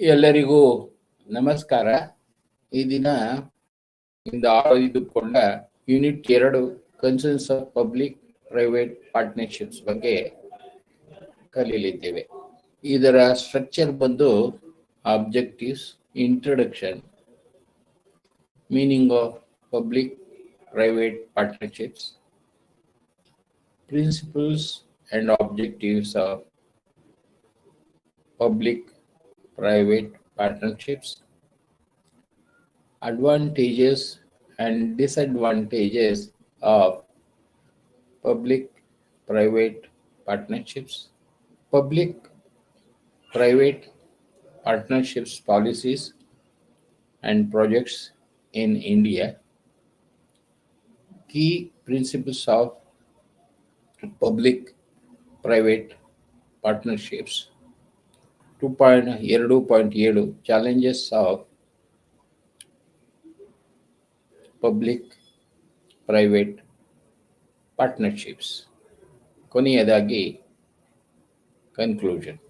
ಎಲ್ಲರಿಗೂ ನಮಸ್ಕಾರ. ಈ ದಿನ ಇಂದ ಆಯ್ದುಕೊಂಡ unit 2 concerns of public private partnerships ಬಗ್ಗೆ ಕಲಿಯಲಿದ್ದೇವೆ. ಇದರ ಸ್ಟ್ರಕ್ಚರ್ ಬಂದು objectives, introduction, meaning of public private partnerships, principles and objectives of public private partnerships, advantages and disadvantages of public private partnerships, public private partnerships policies and projects in India, key principles of public private partnerships, 2.7 challenges of public private partnerships. ಕೊನೆಯದಾಗಿ conclusion.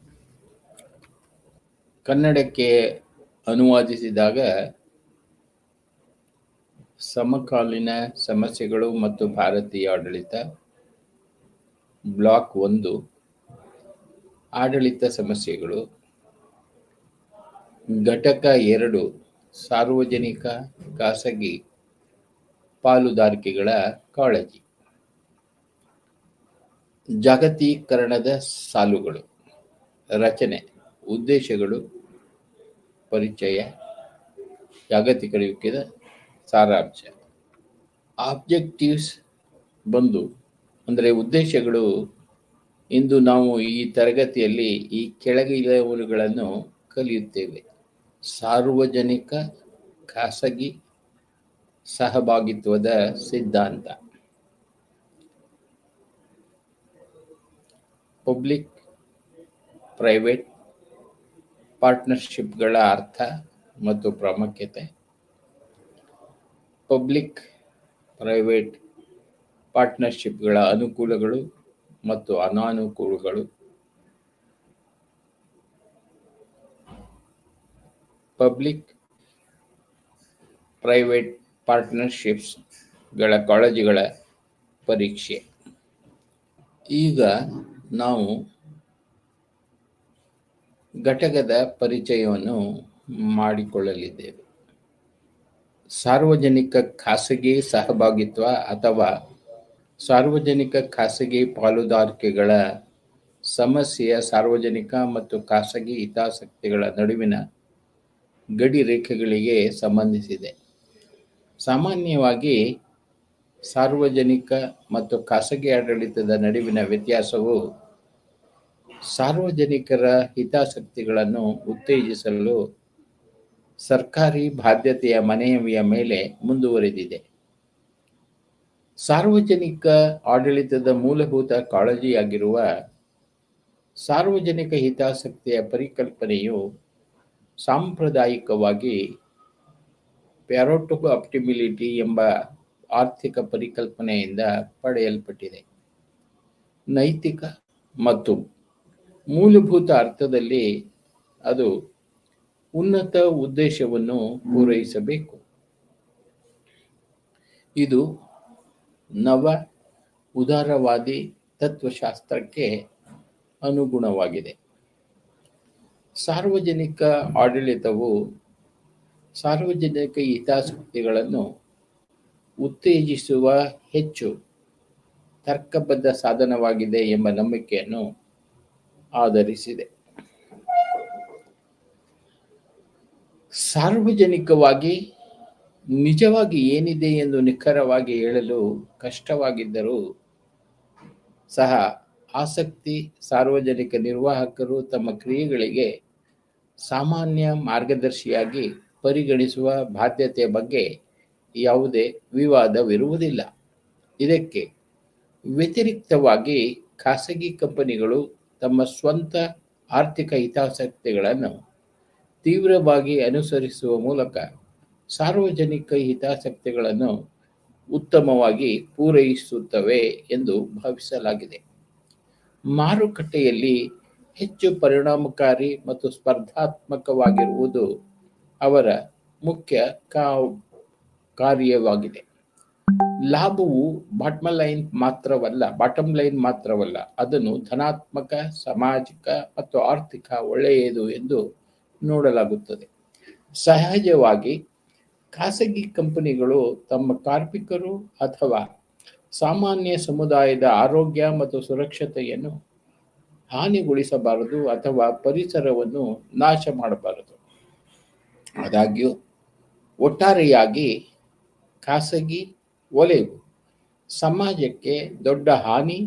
ಕನ್ನಡಕ್ಕೆ ಅನುವಾದಿಸಿದಾಗ ಸಮಕಾಲೀನ ಸಮಸ್ಯೆಗಳು ಮತ್ತು ಭಾರತೀಯ ಆಡಳಿತ, block 1 ಆಡಳಿತ ಸಮಸ್ಯೆಗಳು, ಘಟಕ 2 ಸಾರ್ವಜನಿಕ ಖಾಸಗಿ ಪಾಲುದಾರಿಕೆಗಳ ಕಾಳಜಿ, ಜಾಗತೀಕರಣದ ಸಾಲುಗಳು, ರಚನೆ, ಉದ್ದೇಶಗಳು, ಪರಿಚಯ, ಜಾಗತೀಕರಣದ ಸಾರಾಂಶ. ಆಬ್ಜೆಕ್ಟಿವ್ಸ್ ಬಂದು ಅಂದರೆ ಉದ್ದೇಶಗಳು. ಇಂದು ನಾವು ಈ ತರಗತಿಯಲ್ಲಿ ಈ ಕೆಳಗಿನವುಗಳನ್ನು ಕಲಿಯುತ್ತೇವೆ. ಸಾರ್ವಜನಿಕ ಖಾಸಗಿ ಸಹಭಾಗಿತ್ವದ ಸಿದ್ಧಾಂತ, ಪಬ್ಲಿಕ್ ಪ್ರೈವೇಟ್ ಪಾರ್ಟ್ನರ್ಶಿಪ್ಗಳ ಅರ್ಥ ಮತ್ತು ಪ್ರಾಮುಖ್ಯತೆ, ಪಬ್ಲಿಕ್ ಪ್ರೈವೇಟ್ ಪಾರ್ಟ್ನರ್ಶಿಪ್ಗಳ ಅನುಕೂಲಗಳು ಮತ್ತು ಅನಾನುಕೂಲಗಳು, ಪಬ್ಲಿಕ್ ಪ್ರೈವೇಟ್ ಪಾರ್ಟ್ನರ್ಶಿಪ್ಸ್ಗಳ ಕಾಳಜಿಗಳ ಪರೀಕ್ಷೆ. ಈಗ ನಾವು ಘಟಕದ ಪರಿಚಯವನ್ನು ಮಾಡಿಕೊಳ್ಳಲಿದ್ದೇವೆ. ಸಾರ್ವಜನಿಕ ಖಾಸಗಿ ಸಹಭಾಗಿತ್ವ ಅಥವಾ ಸಾರ್ವಜನಿಕ ಖಾಸಗಿ ಪಾಲುದಾರಿಕೆಗಳ ಸಮಸ್ಯೆಯ ಸಾರ್ವಜನಿಕ ಮತ್ತು ಖಾಸಗಿ ಹಿತಾಸಕ್ತಿಗಳ ನಡುವಿನ ಗಡಿ ರೇಖೆಗಳಿಗೆ ಸಂಬಂಧಿಸಿದೆ. ಸಾಮಾನ್ಯವಾಗಿ ಸಾರ್ವಜನಿಕ ಮತ್ತು ಖಾಸಗಿ ಆಡಳಿತದ ನಡುವಿನ ವ್ಯತ್ಯಾಸವು ಸಾರ್ವಜನಿಕರ ಹಿತಾಸಕ್ತಿಗಳನ್ನು ಉತ್ತೇಜಿಸಲು ಸರ್ಕಾರಿ ಬಾಧ್ಯತೆಯ ಮನವಿಯ ಮೇಲೆ ಮುಂದುವರೆದಿದೆ. ಸಾರ್ವಜನಿಕ ಆಡಳಿತದ ಮೂಲಭೂತ ಕಾಳಜಿಯಾಗಿರುವ ಸಾರ್ವಜನಿಕ ಹಿತಾಸಕ್ತಿಯ ಪರಿಕಲ್ಪನೆಯು ಸಾಂಪ್ರದಾಯಿಕವಾಗಿ ಪ್ಯಾರೆಟೋ ಆಪ್ಟಿಮಿಲಿಟಿ ಎಂಬ ಆರ್ಥಿಕ ಪರಿಕಲ್ಪನೆಯಿಂದ ಪಡೆಯಲ್ಪಟ್ಟಿದೆ. ನೈತಿಕ ಮತ್ತು ಮೂಲಭೂತ ಅರ್ಥದಲ್ಲಿ ಅದು ಉನ್ನತ ಉದ್ದೇಶವನ್ನು ಪೂರೈಸಬೇಕು. ಇದು ನವ ಉದಾರವಾದಿ ತತ್ವಶಾಸ್ತ್ರಕ್ಕೆ ಅನುಗುಣವಾಗಿದೆ. ಸಾರ್ವಜನಿಕ ಆಡಳಿತವು ಸಾರ್ವಜನಿಕ ಹಿತಾಸಕ್ತಿಗಳನ್ನು ಉತ್ತೇಜಿಸುವ ಹೆಚ್ಚು ತರ್ಕಬದ್ಧ ಸಾಧನವಾಗಿದೆ ಎಂಬ ನಂಬಿಕೆಯನ್ನು ಆಧರಿಸಿದೆ. ಸಾರ್ವಜನಿಕವಾಗಿ ನಿಜವಾಗಿ ಏನಿದೆ ಎಂದು ನಿಖರವಾಗಿ ಹೇಳಲು ಕಷ್ಟವಾಗಿದ್ದರೂ ಸಹ ಆಸಕ್ತಿ ಸಾರ್ವಜನಿಕ ನಿರ್ವಾಹಕರು ತಮ್ಮ ಕ್ರಿಯೆಗಳಿಗೆ ಸಾಮಾನ್ಯ ಮಾರ್ಗದರ್ಶಿಯಾಗಿ ಪರಿಗಣಿಸುವ ಬಾಧ್ಯತೆಯ ಬಗ್ಗೆ ಯಾವುದೇ ವಿವಾದವಿರುವುದಿಲ್ಲ. ಇದಕ್ಕೆ ವ್ಯತಿರಿಕ್ತವಾಗಿ ಖಾಸಗಿ ಕಂಪನಿಗಳು ತಮ್ಮ ಸ್ವಂತ ಆರ್ಥಿಕ ಹಿತಾಸಕ್ತಿಗಳನ್ನು ತೀವ್ರವಾಗಿ ಅನುಸರಿಸುವ ಮೂಲಕ ಸಾರ್ವಜನಿಕ ಹಿತಾಸಕ್ತಿಗಳನ್ನು ಉತ್ತಮವಾಗಿ ಪೂರೈಸುತ್ತವೆ ಎಂದು ಭಾವಿಸಲಾಗಿದೆ. ಮಾರುಕಟ್ಟೆಯಲ್ಲಿ ಹೆಚ್ಚು ಪರಿಣಾಮಕಾರಿ ಮತ್ತು ಸ್ಪರ್ಧಾತ್ಮಕವಾಗಿರುವುದು ಅವರ ಮುಖ್ಯ ಕಾರ್ಯವಾಗಿದೆ. ಲಾಭವು ಬಾಟಮ್ ಲೈನ್ ಮಾತ್ರವಲ್ಲ, ಅದನ್ನು ಧನಾತ್ಮಕ, ಸಾಮಾಜಿಕ ಮತ್ತು ಆರ್ಥಿಕ ಒಳ್ಳೆಯದು ಎಂದು ನೋಡಲಾಗುತ್ತದೆ. ಸಹಜವಾಗಿ ಖಾಸಗಿ ಕಂಪನಿಗಳು ತಮ್ಮ ಕಾರ್ಮಿಕರು ಅಥವಾ ಸಾಮಾನ್ಯ ಸಮುದಾಯದ ಆರೋಗ್ಯ ಮತ್ತು ಸುರಕ್ಷತೆಯನ್ನು ಹಾನಿಗೊಳಿಸಬಾರದು ಅಥವಾ ಪರಿಸರವನ್ನು ನಾಶ ಮಾಡಬಾರದು. ಆದಾಗ್ಯೂ ಒಟ್ಟಾರೆಯಾಗಿ ಖಾಸಗಿ ವಲಯವು ಸಮಾಜಕ್ಕೆ ದೊಡ್ಡ ಹಾನಿ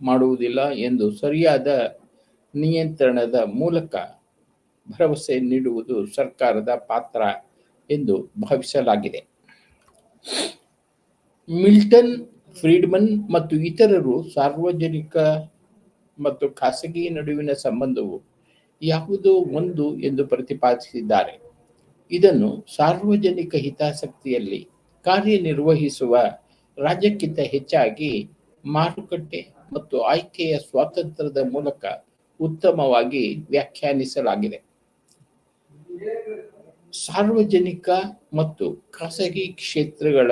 ಮಾಡುವುದಿಲ್ಲ ಎಂದು ಸರಿಯಾದ ನಿಯಂತ್ರಣದ ಮೂಲಕ ಭರವಸೆ ನೀಡುವುದು ಸರ್ಕಾರದ ಪಾತ್ರ ಎಂದು ಭಾವಿಸಲಾಗಿದೆ. ಮಿಲ್ಟನ್ ಫ್ರೀಡ್ಮನ್ ಮತ್ತು ಇತರರು ಸಾರ್ವಜನಿಕ ಮತ್ತು ಖಾಸಗಿ ನಡುವಿನ ಸಂಬಂಧವು ಯಾವುದೋ ಒಂದು ಎಂದು ಪ್ರತಿಪಾದಿಸಿದ್ದಾರೆ. ಇದನ್ನು ಸಾರ್ವಜನಿಕ ಹಿತಾಸಕ್ತಿಯಲ್ಲಿ ಕಾರ್ಯನಿರ್ವಹಿಸುವ ರಾಜ್ಯಕ್ಕಿಂತ ಹೆಚ್ಚಾಗಿ ಮಾರುಕಟ್ಟೆ ಮತ್ತು ಆಯ್ಕೆಯ ಸ್ವಾತಂತ್ರ್ಯದ ಮೂಲಕ ಉತ್ತಮವಾಗಿ ವ್ಯಾಖ್ಯಾನಿಸಲಾಗಿದೆ. ಸಾರ್ವಜನಿಕ ಮತ್ತು ಖಾಸಗಿ ಕ್ಷೇತ್ರಗಳ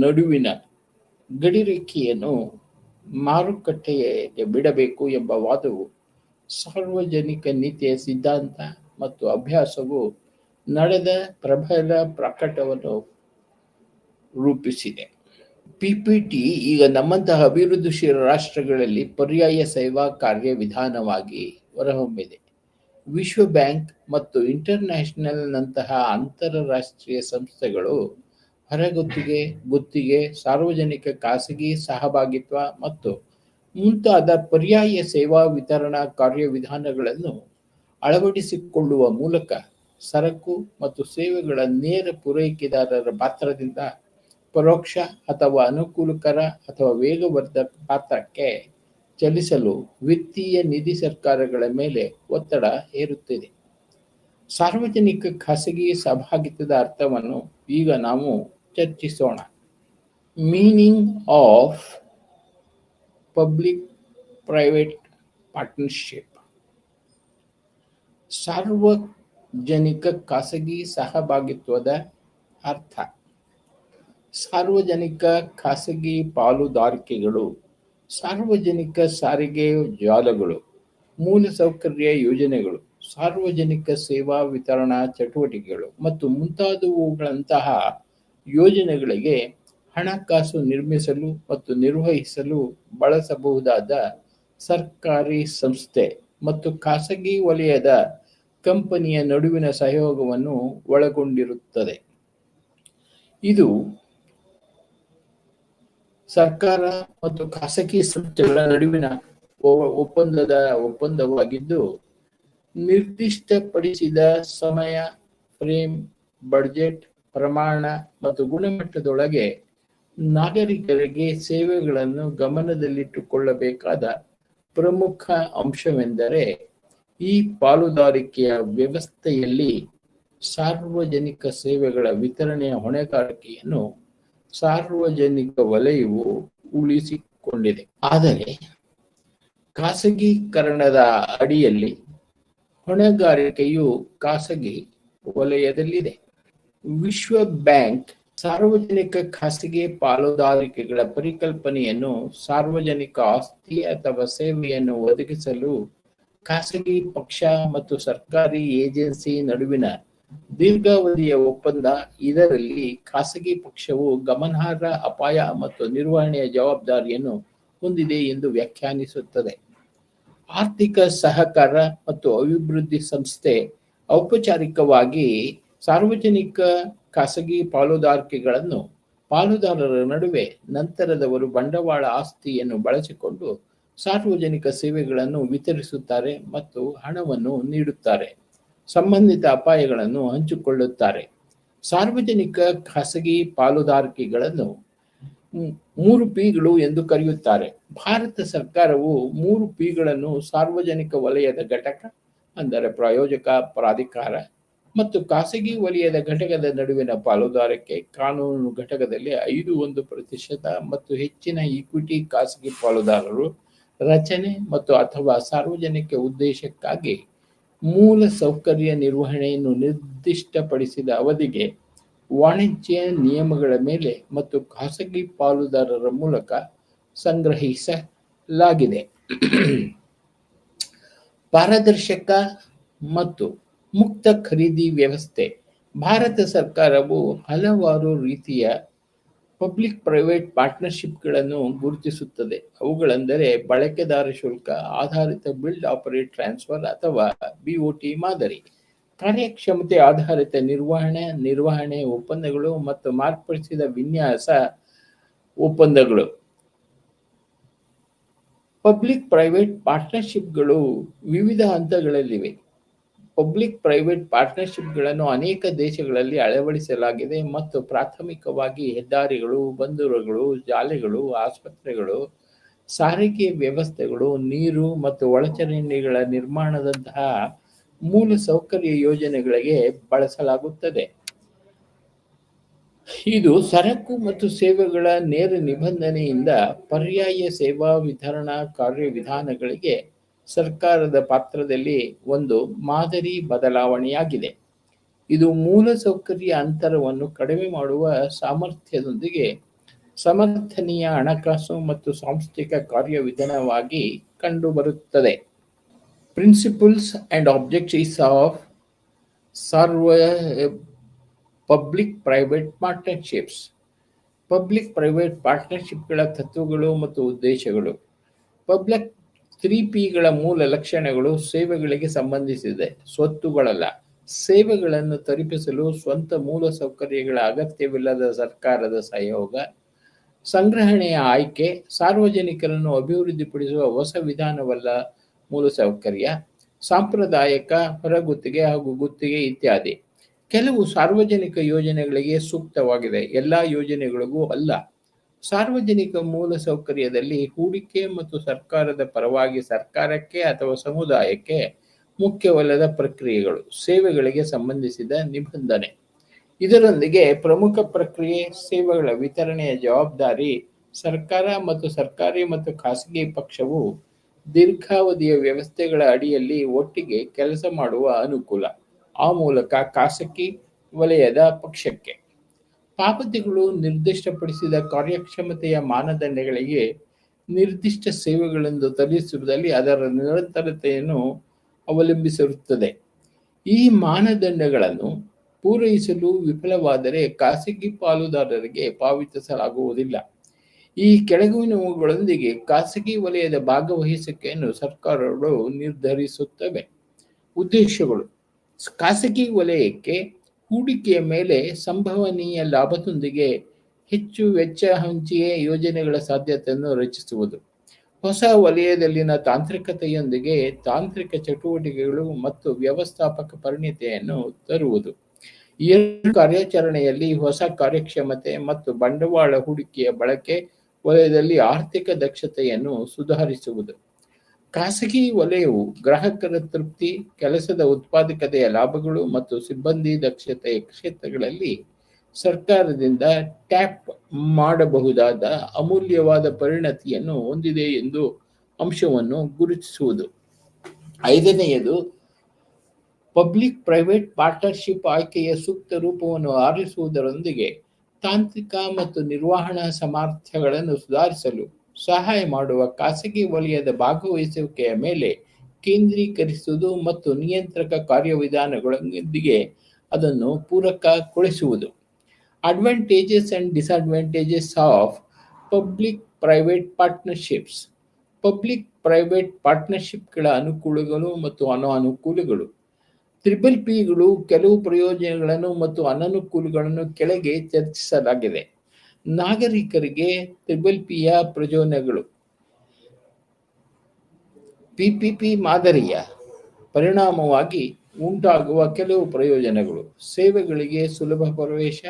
ನಡುವಿನ ಗಡಿರೇಖೆಯನ್ನು ಮಾರುಕಟ್ಟೆಗೆ ಬಿಡಬೇಕು ಎಂಬ ವಾದವು ಸಾರ್ವಜನಿಕ ನೀತಿಯ ಸಿದ್ಧಾಂತ ಮತ್ತು ಅಭ್ಯಾಸವು ನಡೆದ ಪ್ರಬಲ ಪ್ರಕಟವನ್ನು ರೂಪಿಸಿದೆ. ಪಿಪಿಟಿ ಈಗ ನಮ್ಮಂತಹ ಅಭಿವೃದ್ಧಿಶೀಲ ರಾಷ್ಟ್ರಗಳಲ್ಲಿ ಪರ್ಯಾಯ ಸೇವಾ ಕಾರ್ಯವಿಧಾನವಾಗಿ ಹೊರಹೊಮ್ಮಿದೆ. ವಿಶ್ವ ಬ್ಯಾಂಕ್ ಮತ್ತು ಇಂಟರ್ನ್ಯಾಷನಲ್ ನಂತಹ ಅಂತಾರಾಷ್ಟ್ರೀಯ ಸಂಸ್ಥೆಗಳು ಗುತ್ತಿಗೆ, ಸಾರ್ವಜನಿಕ ಖಾಸಗಿ ಸಹಭಾಗಿತ್ವ ಮತ್ತು ಮುಂತಾದ ಪರ್ಯಾಯ ಸೇವಾ ವಿತರಣಾ ಕಾರ್ಯವಿಧಾನಗಳನ್ನು ಅಳವಡಿಸಿಕೊಳ್ಳುವ ಮೂಲಕ ಸರಕು ಮತ್ತು ಸೇವೆಗಳ ನೇರ ಪೂರೈಕೆದಾರರ ಪಾತ್ರದಿಂದ ಪರೋಕ್ಷ ಅಥವಾ ಅನುಕೂಲಕರ ಅಥವಾ ವೇಗವರ್ಧಕ ಪಾತ್ರಕ್ಕೆ ಚಲಿಸಲು ವಿತ್ತೀಯ ನಿಧಿ ಸರ್ಕಾರಗಳ ಮೇಲೆ ಒತ್ತಡ ಹೇರುತ್ತಿದೆ. ಸಾರ್ವಜನಿಕ ಖಾಸಗಿ ಸಹಭಾಗಿತ್ವದ ಅರ್ಥವನ್ನು ಈಗ ನಾವು ಚರ್ಚಿಸೋಣ. Meaning of public private partnership. ಸಾರ್ವಜನಿಕ ಖಾಸಗಿ ಸಹಭಾಗಿತ್ವದ ಅರ್ಥ: ಸಾರ್ವಜನಿಕ ಖಾಸಗಿ ಪಾಲುದಾರಿಕೆಗಳು ಸಾರ್ವಜನಿಕ ಸಾರಿಗೆ ಜಾಲಗಳು, ಮೂಲಸೌಕರ್ಯ ಯೋಜನೆಗಳು, ಸಾರ್ವಜನಿಕ ಸೇವಾ ವಿತರಣಾ ಚಟುವಟಿಕೆಗಳು ಮತ್ತು ಮುಂತಾದವುಗಳಂತಹ ಯೋಜನೆಗಳಿಗೆ ಹಣಕಾಸು ನಿರ್ಮಿಸಲು ಮತ್ತು ನಿರ್ವಹಿಸಲು ಬಳಸಬಹುದಾದ ಸರ್ಕಾರಿ ಸಂಸ್ಥೆ ಮತ್ತು ಖಾಸಗಿ ವಲಯದ ಕಂಪನಿಯ ನಡುವಿನ ಸಹಯೋಗವನ್ನು ಒಳಗೊಂಡಿರುತ್ತದೆ. ಇದು ಸರ್ಕಾರ ಮತ್ತು ಖಾಸಗಿ ಸಂಸ್ಥೆಗಳ ನಡುವಿನ ಒಪ್ಪಂದವಾಗಿದ್ದು, ನಿರ್ದಿಷ್ಟಪಡಿಸಿದ ಸಮಯ ಫ್ರೇಮ್, ಬಡ್ಜೆಟ್, ಪ್ರಮಾಣ ಮತ್ತು ಗುಣಮಟ್ಟದೊಳಗೆ ನಾಗರಿಕರಿಗೆ ಸೇವೆಗಳನ್ನು ಗಮನದಲ್ಲಿಟ್ಟುಕೊಳ್ಳಬೇಕಾದ ಪ್ರಮುಖ ಅಂಶವೆಂದರೆ ಈ ಪಾಲುದಾರಿಕೆಯ ವ್ಯವಸ್ಥೆಯಲ್ಲಿ ಸಾರ್ವಜನಿಕ ಸೇವೆಗಳ ವಿತರಣೆಯ ಹೊಣೆಗಾರಿಕೆಯನ್ನು ಸಾರ್ವಜನಿಕ ವಲಯವು ಉಳಿಸಿಕೊಂಡಿದೆ. ಆದರೆ ಖಾಸಗೀಕರಣದ ಅಡಿಯಲ್ಲಿ ಹೊಣೆಗಾರಿಕೆಯು ಖಾಸಗಿ ವಲಯದಲ್ಲಿದೆ. ವಿಶ್ವ ಬ್ಯಾಂಕ್ ಸಾರ್ವಜನಿಕ ಖಾಸಗಿ ಪಾಲುದಾರಿಕೆಗಳ ಪರಿಕಲ್ಪನೆಯನ್ನು ಸಾರ್ವಜನಿಕ ಆಸ್ತಿ ಅಥವಾ ಸೇವೆಯನ್ನು ಒದಗಿಸಲು ಖಾಸಗಿ ಪಕ್ಷ ಮತ್ತು ಸರ್ಕಾರಿ ಏಜೆನ್ಸಿ ನಡುವಿನ ದೀರ್ಘಾವಧಿಯ ಒಪ್ಪಂದ. ಇದರಲ್ಲಿ ಖಾಸಗಿ ಪಕ್ಷವು ಗಮನಾರ್ಹ ಅಪಾಯ ಮತ್ತು ನಿರ್ವಹಣೆಯ ಜವಾಬ್ದಾರಿಯನ್ನು ಹೊಂದಿದೆ ಎಂದು ವ್ಯಾಖ್ಯಾನಿಸುತ್ತದೆ. ಆರ್ಥಿಕ ಸಹಕಾರ ಮತ್ತು ಅಭಿವೃದ್ಧಿ ಸಂಸ್ಥೆ ಔಪಚಾರಿಕವಾಗಿ ಸಾರ್ವಜನಿಕ ಖಾಸಗಿ ಪಾಲುದಾರಿಕೆಗಳನ್ನು ಪಾಲುದಾರರ ನಡುವೆ ನಂತರದವರು ಬಂಡವಾಳ ಆಸ್ತಿಯನ್ನು ಬಳಸಿಕೊಂಡು ಸಾರ್ವಜನಿಕ ಸೇವೆಗಳನ್ನು ವಿತರಿಸುತ್ತಾರೆ ಮತ್ತು ಹಣವನ್ನು ನೀಡುತ್ತಾರೆ, ಸಂಬಂಧಿತ ಅಪಾಯಗಳನ್ನು ಹಂಚಿಕೊಳ್ಳುತ್ತಾರೆ. ಸಾರ್ವಜನಿಕ ಖಾಸಗಿ ಪಾಲುದಾರಿಕೆಗಳನ್ನು 3 ಪಿಗಳು ಎಂದು ಕರೆಯುತ್ತಾರೆ. ಭಾರತ ಸರ್ಕಾರವು 3 ಪಿಗಳನ್ನು ಸಾರ್ವಜನಿಕ ವಲಯದ ಘಟಕ ಅಂದರೆ ಪ್ರಾಯೋಜಕ ಪ್ರಾಧಿಕಾರ ಮತ್ತು ಖಾಸಗಿ ವಲಯದ ಘಟಕದ ನಡುವಿನ ಪಾಲುದಾರಿಕೆ ಕಾನೂನು ಘಟಕದಲ್ಲಿ 51% ಮತ್ತು ಹೆಚ್ಚಿನ ಈಕ್ವಿಟಿ ಖಾಸಗಿ ಪಾಲುದಾರರು ರಚನೆ ಮತ್ತು ಅಥವಾ ಸಾರ್ವಜನಿಕ ಉದ್ದೇಶಕ್ಕಾಗಿ ಮೂಲ ಸೌಕರ್ಯ ನಿರ್ವಹಣೆಯನ್ನು ನಿರ್ದಿಷ್ಟಪಡಿಸಿದ ಅವಧಿಗೆ ವಾಣಿಜ್ಯ ನಿಯಮಗಳ ಮೇಲೆ ಮತ್ತು ಖಾಸಗಿ ಪಾಲುದಾರರ ಮೂಲಕ ಸಂಗ್ರಹಿಸಲಾಗಿದೆ. ಪಾರದರ್ಶಕ ಮತ್ತು ಮುಕ್ತ ಖರೀದಿ ವ್ಯವಸ್ಥೆ. ಭಾರತ ಸರ್ಕಾರವು ಹಲವಾರು ರೀತಿಯ ಪಬ್ಲಿಕ್ ಪ್ರೈವೇಟ್ ಪಾರ್ಟ್ನರ್ಶಿಪ್ಗಳನ್ನು ಗುರುತಿಸುತ್ತದೆ. ಅವುಗಳೆಂದರೆ ಬಳಕೆದಾರ ಶುಲ್ಕ ಆಧಾರಿತ ಬಿಲ್ಡ್ ಆಪರೇಟ್ ಟ್ರಾನ್ಸ್ಫರ್ ಅಥವಾ ಬಿಒಟಿ ಮಾದರಿ, ಕಾರ್ಯಕ್ಷಮತೆ ಆಧಾರಿತ ನಿರ್ವಹಣೆ ಒಪ್ಪಂದಗಳು ಮತ್ತು ಮಾರ್ಪಡಿಸಿದ ವಿನ್ಯಾಸ ಒಪ್ಪಂದಗಳು. ಪಬ್ಲಿಕ್ ಪ್ರೈವೇಟ್ ಪಾರ್ಟ್ನರ್ಶಿಪ್ಗಳು ವಿವಿಧ ಹಂತಗಳಲ್ಲಿವೆ. ಪಬ್ಲಿಕ್ ಪ್ರೈವೇಟ್ ಪಾರ್ಟ್ನರ್ಶಿಪ್ಗಳನ್ನು ಅನೇಕ ದೇಶಗಳಲ್ಲಿ ಅಳವಡಿಸಲಾಗಿದೆ ಮತ್ತು ಪ್ರಾಥಮಿಕವಾಗಿ ಹೆದ್ದಾರಿಗಳು, ಬಂದರುಗಳು, ಶಾಲೆಗಳು, ಆಸ್ಪತ್ರೆಗಳು, ಸಾರಿಗೆ ವ್ಯವಸ್ಥೆಗಳು, ನೀರು ಮತ್ತು ಒಳಚರಂಡಿಗಳ ನಿರ್ಮಾಣದಂತಹ ಮೂಲ ಸೌಕರ್ಯ ಯೋಜನೆಗಳಿಗೆ ಬಳಸಲಾಗುತ್ತದೆ. ಇದು ಸರಕು ಮತ್ತು ಸೇವೆಗಳ ನೇರ ನಿಬಂಧನೆಯಿಂದ ಪರ್ಯಾಯ ಸೇವಾ ವಿತರಣಾ ಕಾರ್ಯವಿಧಾನಗಳಿಗೆ ಸರ್ಕಾರದ ಪಾತ್ರದಲ್ಲಿ ಒಂದು ಮಾದರಿ ಬದಲಾವಣೆಯಾಗಿದೆ. ಇದು ಮೂಲಸೌಕರ್ಯ ಅಂತರವನ್ನು ಕಡಿಮೆ ಮಾಡುವ ಸಾಮರ್ಥ್ಯದೊಂದಿಗೆ ಸಮರ್ಥನೀಯ ಹಣಕಾಸು ಮತ್ತು ಸಾಂಸ್ಥಿಕ ಕಾರ್ಯವಿಧಾನವಾಗಿ ಕಂಡುಬರುತ್ತದೆ. Principles and objectives of public private partnerships. Public private ಪಾರ್ಟ್ನರ್ಶಿಪ್ಗಳ ತತ್ವಗಳು ಮತ್ತು ಉದ್ದೇಶಗಳು. ಪಬ್ಲಿಕ್ 3Pಗಳ ಮೂಲ ಲಕ್ಷಣಗಳು ಸೇವೆಗಳಿಗೆ ಸಂಬಂಧಿಸಿದೆ, ಸ್ವತ್ತುಗಳಲ್ಲ. ಸೇವೆಗಳನ್ನು ತಲುಪಿಸಲು ಸ್ವಂತ ಮೂಲ ಸೌಕರ್ಯಗಳ ಅಗತ್ಯವಿಲ್ಲದ ಸರ್ಕಾರದ ಸಹಯೋಗ, ಸಂಗ್ರಹಣೆಯ ಆಯ್ಕೆ, ಸಾರ್ವಜನಿಕರನ್ನು ಅಭಿವೃದ್ಧಿಪಡಿಸುವ ಹೊಸ ವಿಧಾನವಲ್ಲ ಮೂಲಸೌಕರ್ಯ, ಸಾಂಪ್ರದಾಯಿಕ ಹೊರಗುತ್ತಿಗೆ ಹಾಗೂ ಗುತ್ತಿಗೆ ಇತ್ಯಾದಿ. ಕೆಲವು ಸಾರ್ವಜನಿಕ ಯೋಜನೆಗಳಿಗೆ ಸೂಕ್ತವಾಗಿದೆ, ಎಲ್ಲ ಯೋಜನೆಗಳಿಗೂ ಅಲ್ಲ. ಸಾರ್ವಜನಿಕ ಮೂಲಸೌಕರ್ಯದಲ್ಲಿ ಹೂಡಿಕೆ ಮತ್ತು ಸರ್ಕಾರದ ಪರವಾಗಿ ಸರ್ಕಾರಕ್ಕೆ ಅಥವಾ ಸಮುದಾಯಕ್ಕೆ ಮುಖ್ಯವಲ್ಲದ ಪ್ರಕ್ರಿಯೆಗಳು, ಸೇವೆಗಳಿಗೆ ಸಂಬಂಧಿಸಿದ ನಿಬಂಧನೆ. ಇದರೊಂದಿಗೆ ಪ್ರಮುಖ ಪ್ರಕ್ರಿಯೆ ಸೇವೆಗಳ ವಿತರಣೆಯ ಜವಾಬ್ದಾರಿ ಸರ್ಕಾರ ಮತ್ತು ಸರ್ಕಾರಿ ಮತ್ತು ಖಾಸಗಿ ಪಕ್ಷವು ದೀರ್ಘಾವಧಿಯ ವ್ಯವಸ್ಥೆಗಳ ಅಡಿಯಲ್ಲಿ ಒಟ್ಟಿಗೆ ಕೆಲಸ ಮಾಡುವ ಅನುಕೂಲ. ಆ ಮೂಲಕ ಖಾಸಗಿ ವಲಯದ ಪಕ್ಷಕ್ಕೆ ಪಾವತಿಗಳು ನಿರ್ದಿಷ್ಟಪಡಿಸಿದ ಕಾರ್ಯಕ್ಷಮತೆಯ ಮಾನದಂಡಗಳಿಗೆ ನಿರ್ದಿಷ್ಟ ಸೇವೆಗಳೆಂದು ತಲುಪಿಸುವುದರಲ್ಲಿ ಅದರ ನಿರಂತರತೆಯನ್ನು ಅವಲಂಬಿಸಿರುತ್ತದೆ. ಈ ಮಾನದಂಡಗಳನ್ನು ಪೂರೈಸಲು ವಿಫಲವಾದರೆ ಖಾಸಗಿ ಪಾಲುದಾರರಿಗೆ ಪಾವತಿಸಲಾಗುವುದಿಲ್ಲ. ಈ ಕೆಳಗಿನವುಗಳೊಂದಿಗೆ ಖಾಸಗಿ ವಲಯದ ಭಾಗವಹಿಸುವಿಕೆಯನ್ನು ಸರ್ಕಾರಗಳು ನಿರ್ಧರಿಸುತ್ತವೆ. ಉದ್ದೇಶಗಳು. ಖಾಸಗಿ ವಲಯಕ್ಕೆ ಹೂಡಿಕೆಯ ಮೇಲೆ ಸಂಭವನೀಯ ಲಾಭದೊಂದಿಗೆ ಹೆಚ್ಚು ವೆಚ್ಚ ಹಂಚಿಕೆ ಯೋಜನೆಗಳ ಸಾಧ್ಯತೆಯನ್ನು ರಚಿಸುವುದು. ಹೊಸ ವಲಯದಲ್ಲಿನ ತಾಂತ್ರಿಕತೆಯೊಂದಿಗೆ ತಾಂತ್ರಿಕ ಚಟುವಟಿಕೆಗಳು ಮತ್ತು ವ್ಯವಸ್ಥಾಪಕ ಪರಿಣತಿಯನ್ನು ತರುವುದು. ಎರಡು ಕಾರ್ಯಾಚರಣೆಯಲ್ಲಿ ಹೊಸ ಕಾರ್ಯಕ್ಷಮತೆ ಮತ್ತು ಬಂಡವಾಳ ಹೂಡಿಕೆಯ ಬಳಕೆ ವಲಯದಲ್ಲಿ ಆರ್ಥಿಕ ದಕ್ಷತೆಯನ್ನು ಸುಧಾರಿಸುವುದು. ಖಾಸಗಿ ವಲಯವು ಗ್ರಾಹಕರ ತೃಪ್ತಿ, ಕೆಲಸದ ಉತ್ಪಾದಕತೆಯ ಲಾಭಗಳು ಮತ್ತು ಸಿಬ್ಬಂದಿ ದಕ್ಷತೆಯ ಕ್ಷೇತ್ರಗಳಲ್ಲಿ ಸರ್ಕಾರದಿಂದ ಟ್ಯಾಪ್ ಮಾಡಬಹುದಾದ ಅಮೂಲ್ಯವಾದ ಪರಿಣತಿಯನ್ನು ಹೊಂದಿದೆ ಎಂದು ಅಂಶವನ್ನು ಗುರುತಿಸುವುದು. 5ನೇಯದು ಪಬ್ಲಿಕ್ ಪ್ರೈವೇಟ್ ಪಾರ್ಟ್ನರ್ಶಿಪ್ ಆಯ್ಕೆಯ ಸೂಕ್ತ ರೂಪವನ್ನು ಆರಿಸುವುದರೊಂದಿಗೆ ತಾಂತ್ರಿಕ ಮತ್ತು ನಿರ್ವಹಣಾ ಸಾಮರ್ಥ್ಯಗಳನ್ನು ಸುಧಾರಿಸಲು ಸಹಾಯ ಮಾಡುವ ಖಾಸಗಿ ವಲಯದ ಭಾಗವಹಿಸುವಿಕೆಯ ಮೇಲೆ ಕೇಂದ್ರೀಕರಿಸುವುದು ಮತ್ತು ನಿಯಂತ್ರಕ ಕಾರ್ಯವಿಧಾನಗಳೊಂದಿಗೆ ಅದನ್ನು ಪೂರಕಗೊಳಿಸುವುದು. Advantages and disadvantages of public private partnerships. Public private ಪಾರ್ಟ್ನರ್ಶಿಪ್ಗಳ ಅನುಕೂಲಗಳು ಮತ್ತು ಅನಾನುಕೂಲಗಳು. PPPಗಳು ಕೆಲವು ಪ್ರಯೋಜನಗಳನ್ನು ಮತ್ತು ಅನನುಕೂಲಗಳನ್ನು ಕೆಳಗೆ ಚರ್ಚಿಸಲಾಗಿದೆ. ನಾಗರಿಕರಿಗೆ PPPಯ ಪ್ರಯೋಜನಗಳು. PPP ಮಾದರಿಯ ಪರಿಣಾಮವಾಗಿ ಉಂಟಾಗುವ ಕೆಲವು ಪ್ರಯೋಜನಗಳು. ಸೇವೆಗಳಿಗೆ ಸುಲಭ ಪ್ರವೇಶ,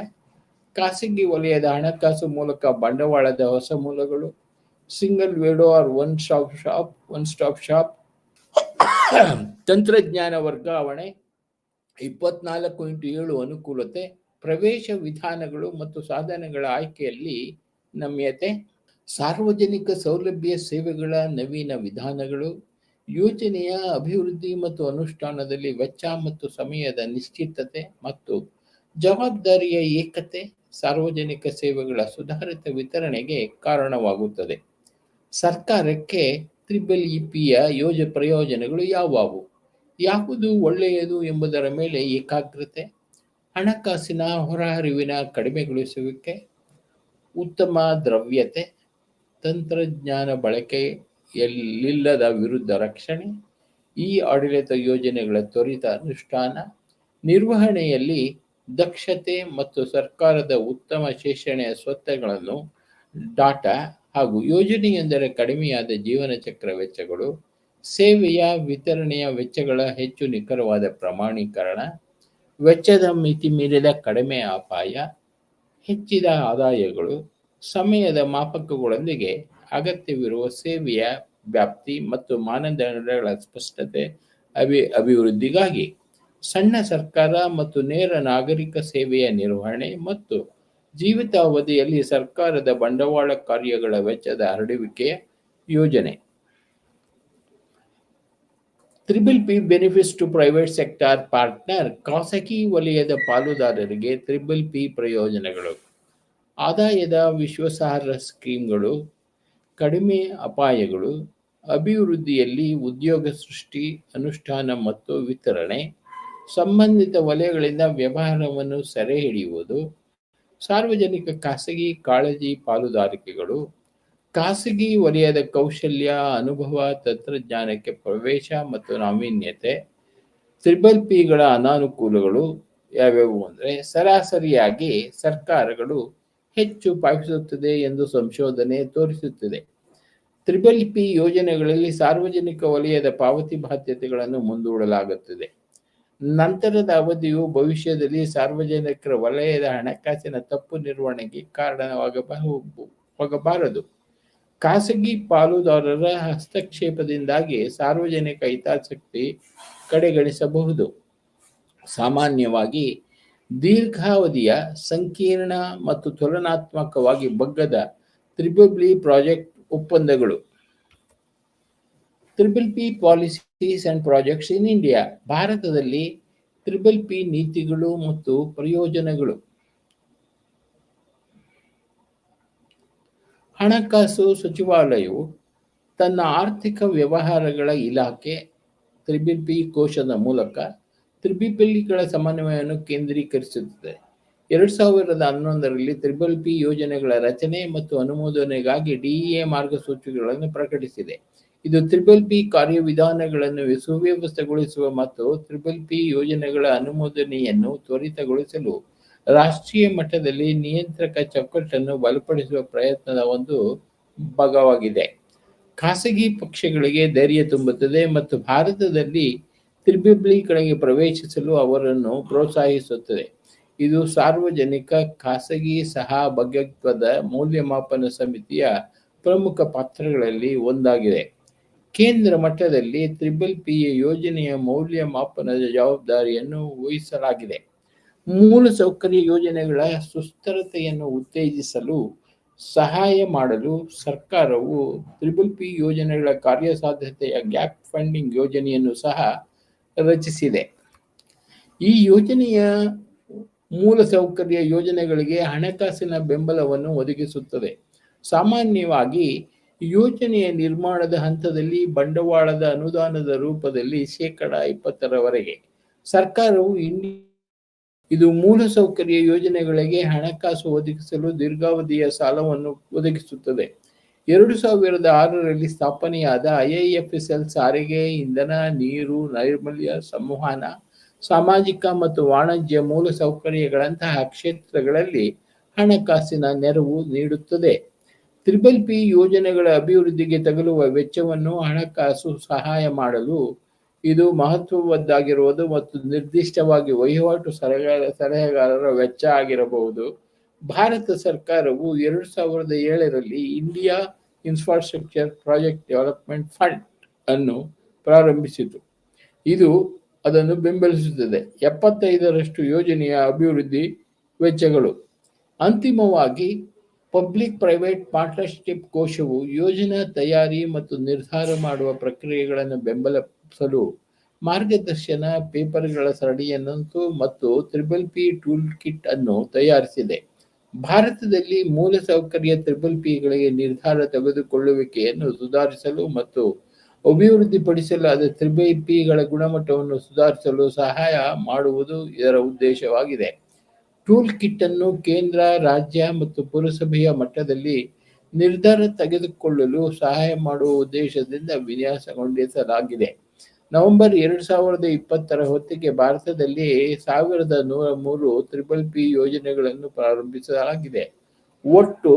ಖಾಸಗಿ ವಲಯದ ಹಣಕಾಸು ಮೂಲಕ ಬಂಡವಾಳದ ಹೊಸ ಮೂಲಗಳು, single window or one stop shop, ತಂತ್ರಜ್ಞಾನ ವರ್ಗಾವಣೆ, 24x7 ಅನುಕೂಲತೆ, ಪ್ರವೇಶ ವಿಧಾನಗಳು ಮತ್ತು ಸಾಧನಗಳ ಆಯ್ಕೆಯಲ್ಲಿ ನಮ್ಯತೆ, ಸಾರ್ವಜನಿಕ ಸೌಲಭ್ಯ ಸೇವೆಗಳ ನವೀನ ವಿಧಾನಗಳು, ಯೋಜನೆಯ ಅಭಿವೃದ್ಧಿ ಮತ್ತು ಅನುಷ್ಠಾನದಲ್ಲಿ ವೆಚ್ಚ ಮತ್ತು ಸಮಯದ ನಿಶ್ಚಿತತೆ ಮತ್ತು ಜವಾಬ್ದಾರಿಯ ಏಕತೆ ಸಾರ್ವಜನಿಕ ಸೇವೆಗಳ ಸುಧಾರಿತ ವಿತರಣೆಗೆ ಕಾರಣವಾಗುತ್ತದೆ. ಸರ್ಕಾರಕ್ಕೆ ತ್ರಿಬಲ್ ಇಪಿಯ ಪ್ರಯೋಜನಗಳು ಯಾವುವು? ಯಾವುದು ಒಳ್ಳೆಯದು ಎಂಬುದರ ಮೇಲೆ ಏಕಾಗ್ರತೆ, ಹಣಕಾಸಿನ ಹೊರಹರಿವಿನ ಕಡಿಮೆಗೊಳಿಸುವಿಕೆ, ಉತ್ತಮ ದ್ರವ್ಯತೆ, ತಂತ್ರಜ್ಞಾನ ಬಳಕೆಯಲ್ಲಿಲ್ಲದ ವಿರುದ್ಧ ರಕ್ಷಣೆ, ಆಡಳಿತ ಯೋಜನೆಗಳ ತ್ವರಿತ ಅನುಷ್ಠಾನ, ನಿರ್ವಹಣೆಯಲ್ಲಿ ದಕ್ಷತೆ ಮತ್ತು ಸರ್ಕಾರದ ಉತ್ತಮ ಶೇಷಣೆಯ ಸ್ವತ್ತುಗಳನ್ನು ಡಾಟಾ ಹಾಗೂ ಯೋಜನೆಯೆಂದರೆ ಕಡಿಮೆಯಾದ ಜೀವನ ಚಕ್ರ ವೆಚ್ಚಗಳು, ಸೇವೆಯ ವಿತರಣೆಯ ವೆಚ್ಚಗಳ ಹೆಚ್ಚು ನಿಖರವಾದ ಪ್ರಮಾಣೀಕರಣ, ವೆಚ್ಚದ ಮಿತಿ ಮೀರಿದ ಕಡಿಮೆ ಅಪಾಯ, ಹೆಚ್ಚಿದ ಆದಾಯಗಳು, ಸಮಯದ ಮಾಪಕಗಳೊಂದಿಗೆ ಅಗತ್ಯವಿರುವ ಸೇವೆಯ ವ್ಯಾಪ್ತಿ ಮತ್ತು ಮಾನದಂಡಗಳ ಸ್ಪಷ್ಟತೆ ಅಭಿವೃದ್ಧಿಗಾಗಿ ಸಣ್ಣ ಸರ್ಕಾರ ಮತ್ತು ನೇರ ನಾಗರಿಕ ಸೇವೆಯ ನಿರ್ವಹಣೆ ಮತ್ತು ಜೀವಿತಾವಧಿಯಲ್ಲಿ ಸರ್ಕಾರದ ಬಂಡವಾಳ ಕಾರ್ಯಗಳ ವೆಚ್ಚದ ಹರಡುವಿಕೆಯ ಯೋಜನೆ. Triple P benefits to private sector partner. ಖಾಸಗಿ ವಲಯದ ಪಾಲುದಾರರಿಗೆ ತ್ರಿಬಲ್ ಪಿ ಪ್ರಯೋಜನಗಳು: ಆದಾಯದ ವಿಶ್ವಾಸಾರ್ಹ ಸ್ಕೀಮ್ಗಳು, ಕಡಿಮೆ ಅಪಾಯಗಳು, ಅಭಿವೃದ್ಧಿಯಲ್ಲಿ ಉದ್ಯೋಗ ಸೃಷ್ಟಿ, ಅನುಷ್ಠಾನ ಮತ್ತು ವಿತರಣೆ, ಸಂಬಂಧಿತ ವಲಯಗಳಿಂದ ವ್ಯವಹಾರವನ್ನು ಸೆರೆಹಿಡಿಯುವುದು, ಸಾರ್ವಜನಿಕ ಖಾಸಗಿ ಕಾಳಜಿ ಪಾಲುದಾರಿಕೆಗಳು, ಖಾಸಗಿ ವಲಯದ ಕೌಶಲ್ಯ, ಅನುಭವ, ತಂತ್ರಜ್ಞಾನಕ್ಕೆ ಪ್ರವೇಶ ಮತ್ತು ನಾವೀನ್ಯತೆ. ತ್ರಿಬಲ್ ಪಿಗಳ ಅನಾನುಕೂಲಗಳು ಯಾವ್ಯಾವು ಅಂದರೆ, ಸರಾಸರಿಯಾಗಿ ಸರ್ಕಾರಗಳು ಹೆಚ್ಚು ಪಾವತಿಸುತ್ತದೆ ಎಂದು ಸಂಶೋಧನೆ ತೋರಿಸುತ್ತದೆ. ತ್ರಿಬಲ್ ಪಿ ಯೋಜನೆಗಳಲ್ಲಿ ಸಾರ್ವಜನಿಕ ವಲಯದ ಪಾವತಿ ಬಾಧ್ಯತೆಗಳನ್ನು ಮುಂದೂಡಲಾಗುತ್ತದೆ. ನಂತರದ ಅವಧಿಯು ಭವಿಷ್ಯದಲ್ಲಿ ಸಾರ್ವಜನಿಕರ ವಲಯದ ಹಣಕಾಸಿನ ತಪ್ಪು ನಿರ್ವಹಣೆಗೆ ಕಾರಣವಾಗಬಾರದು. ಖಾಸಗಿ ಪಾಲುದಾರರ ಹಸ್ತಕ್ಷೇಪದಿಂದಾಗಿ ಸಾರ್ವಜನಿಕ ಹಿತಾಸಕ್ತಿ ಕಡೆಗಣಿಸಬಹುದು. ಸಾಮಾನ್ಯವಾಗಿ ದೀರ್ಘಾವಧಿಯ, ಸಂಕೀರ್ಣ ಮತ್ತು ತುಲನಾತ್ಮಕವಾಗಿ ಬಗ್ಗದ ತ್ರಿಬಲ್ ಪಿ ಪ್ರಾಜೆಕ್ಟ್ ಒಪ್ಪಂದಗಳು. Triple P policies and projects in India. ಭಾರತದಲ್ಲಿ ತ್ರಿಬಲ್ ಪಿ ನೀತಿಗಳು ಮತ್ತು ಪ್ರಯೋಜನಗಳು. ಹಣಕಾಸು ಸಚಿವಾಲಯವು ತನ್ನ ಆರ್ಥಿಕ ವ್ಯವಹಾರಗಳ ಇಲಾಖೆ ತ್ರಿಬಲ್ ಪಿ ಕೋಶದ ಮೂಲಕ ತ್ರಿಬಲ್ ಪಿಗಳ ಸಮನ್ವಯವನ್ನು ಕೇಂದ್ರೀಕರಿಸುತ್ತದೆ. 2011ರಲ್ಲಿ ತ್ರಿಬಲ್ ಪಿ ಯೋಜನೆಗಳ ರಚನೆ ಮತ್ತು ಅನುಮೋದನೆಗಾಗಿ ಡಿಇಎ ಮಾರ್ಗಸೂಚಿಗಳನ್ನು ಪ್ರಕಟಿಸಿದೆ. ಇದು ತ್ರಿಬಲ್ ಪಿ ಕಾರ್ಯವಿಧಾನಗಳನ್ನು ಸುವ್ಯವಸ್ಥೆಗೊಳಿಸುವ ಮತ್ತು ತ್ರಿಬಲ್ ಪಿ ಯೋಜನೆಗಳ ಅನುಮೋದನೆಯನ್ನು ತ್ವರಿತಗೊಳಿಸಲು ರಾಷ್ಟ್ರೀಯ ಮಟ್ಟದಲ್ಲಿ ನಿಯಂತ್ರಕ ಚೌಕಟ್ಟನ್ನು ಬಲಪಡಿಸುವ ಪ್ರಯತ್ನದ ಒಂದು ಭಾಗವಾಗಿದೆ. ಖಾಸಗಿ ಪಕ್ಷಗಳಿಗೆ ಧೈರ್ಯ ತುಂಬುತ್ತದೆ ಮತ್ತು ಭಾರತದಲ್ಲಿ ತ್ರಿಬಲ್ ಪಿಗಳಿಗೆ ಪ್ರವೇಶಿಸಲು ಅವರನ್ನು ಪ್ರೋತ್ಸಾಹಿಸುತ್ತದೆ. ಇದು ಸಾರ್ವಜನಿಕ ಖಾಸಗಿ ಸಹಭಾಗಿತ್ವದ ಮೌಲ್ಯಮಾಪನ ಸಮಿತಿಯ ಪ್ರಮುಖ ಪಾತ್ರಗಳಲ್ಲಿ ಒಂದಾಗಿದೆ. ಕೇಂದ್ರ ಮಟ್ಟದಲ್ಲಿ ತ್ರಿಬಲ್ ಪಿ ಯೋಜನೆಯ ಮೌಲ್ಯಮಾಪನದ ಜವಾಬ್ದಾರಿಯನ್ನು ವಹಿಸಲಾಗಿದೆ. ಮೂಲಸೌಕರ್ಯ ಯೋಜನೆಗಳ ಸುಸ್ಥಿರತೆಯನ್ನು ಉತ್ತೇಜಿಸಲು ಸಹಾಯ ಮಾಡಲು ಸರ್ಕಾರವು ತ್ರಿಬಲ್ ಪಿ ಯೋಜನೆಗಳ ಕಾರ್ಯಸಾಧ್ಯತೆಯ ಗ್ಯಾಪ್ ಫಂಡಿಂಗ್ ಯೋಜನೆಯನ್ನು ಸಹ ರಚಿಸಿದೆ. ಈ ಯೋಜನೆಯ ಮೂಲಸೌಕರ್ಯ ಯೋಜನೆಗಳಿಗೆ ಹಣಕಾಸಿನ ಬೆಂಬಲವನ್ನು ಒದಗಿಸುತ್ತದೆ. ಸಾಮಾನ್ಯವಾಗಿ ಯೋಜನೆಯ ನಿರ್ಮಾಣದ ಹಂತದಲ್ಲಿ ಬಂಡವಾಳದ ಅನುದಾನದ ರೂಪದಲ್ಲಿ 20% ಸರ್ಕಾರವು ಇದು ಮೂಲಸೌಕರ್ಯ ಯೋಜನೆಗಳಿಗೆ ಹಣಕಾಸು ಒದಗಿಸಲು ದೀರ್ಘಾವಧಿಯ ಸಾಲವನ್ನು ಒದಗಿಸುತ್ತದೆ. 2006ರಲ್ಲಿ ಸ್ಥಾಪನೆಯಾದ IIFSL ಸಾರಿಗೆ, ಇಂಧನ, ನೀರು, ನೈರ್ಮಲ್ಯ, ಸಂವಹನ, ಸಾಮಾಜಿಕ ಮತ್ತು ವಾಣಿಜ್ಯ ಮೂಲಸೌಕರ್ಯಗಳಂತಹ ಕ್ಷೇತ್ರಗಳಲ್ಲಿ ಹಣಕಾಸಿನ ನೆರವು ನೀಡುತ್ತದೆ. ತ್ರಿಬಲ್ ಪಿ ಯೋಜನೆಗಳ ಅಭಿವೃದ್ಧಿಗೆ ತಗುಲುವ ವೆಚ್ಚವನ್ನು ಹಣಕಾಸು ಸಹಾಯ ಮಾಡಲು ಇದು ಮಹತ್ವದ್ದಾಗಿರುವುದು ಮತ್ತು ನಿರ್ದಿಷ್ಟವಾಗಿ ವಹಿವಾಟು ಸಲಹೆಗಾರರ ವೆಚ್ಚ ಆಗಿರಬಹುದು. ಭಾರತ ಸರ್ಕಾರವು 2007ರಲ್ಲಿ India infrastructure project development fund ಅನ್ನು ಪ್ರಾರಂಭಿಸಿತು. ಇದು ಅದನ್ನು ಬೆಂಬಲಿಸುತ್ತದೆ. 75% ಯೋಜನೆಯ ಅಭಿವೃದ್ಧಿ ವೆಚ್ಚಗಳು. ಅಂತಿಮವಾಗಿ ಪಬ್ಲಿಕ್ ಪ್ರೈವೇಟ್ ಪಾರ್ಟ್ನರ್ಶಿಪ್ ಕೋಶವು ಯೋಜನಾ ತಯಾರಿ ಮತ್ತು ನಿರ್ಧಾರ ಮಾಡುವ ಪ್ರಕ್ರಿಯೆಗಳನ್ನು ಬೆಂಬಲಿಸಲು ಮಾರ್ಗದರ್ಶನ ಪೇಪರ್ಗಳ ಸರಣಿಯನ್ನು ಮತ್ತು ಪಿ ಟೂಲ್ ಕಿಟ್ ಅನ್ನು ತಯಾರಿಸಿದೆ. ಭಾರತದಲ್ಲಿ ಮೂಲಸೌಕರ್ಯ ಪಿಗಳಿಗೆ ನಿರ್ಧಾರ ತೆಗೆದುಕೊಳ್ಳುವಿಕೆಯನ್ನು ಸುಧಾರಿಸಲು ಮತ್ತು ಅಭಿವೃದ್ಧಿಪಡಿಸಲಾದ ಪಿಗಳ ಗುಣಮಟ್ಟವನ್ನು ಸುಧಾರಿಸಲು ಸಹಾಯ ಮಾಡುವುದು ಇದರ ಉದ್ದೇಶವಾಗಿದೆ. ಟೂಲ್ ಕಿಟ್ ಅನ್ನು ಕೇಂದ್ರ, ರಾಜ್ಯ ಮತ್ತು ಪುರಸಭೆಯ ಮಟ್ಟದಲ್ಲಿ ನಿರ್ಧಾರ ತೆಗೆದುಕೊಳ್ಳಲು ಸಹಾಯ ಮಾಡುವ ಉದ್ದೇಶದಿಂದ ವಿನ್ಯಾಸಗೊಳಿಸಲಾಗಿದೆ. ನವೆಂಬರ್ 2020 ಹೊತ್ತಿಗೆ ಭಾರತದಲ್ಲಿ 1103 ಪಿ ಯೋಜನೆಗಳನ್ನು ಪ್ರಾರಂಭಿಸಲಾಗಿದೆ. ಒಟ್ಟು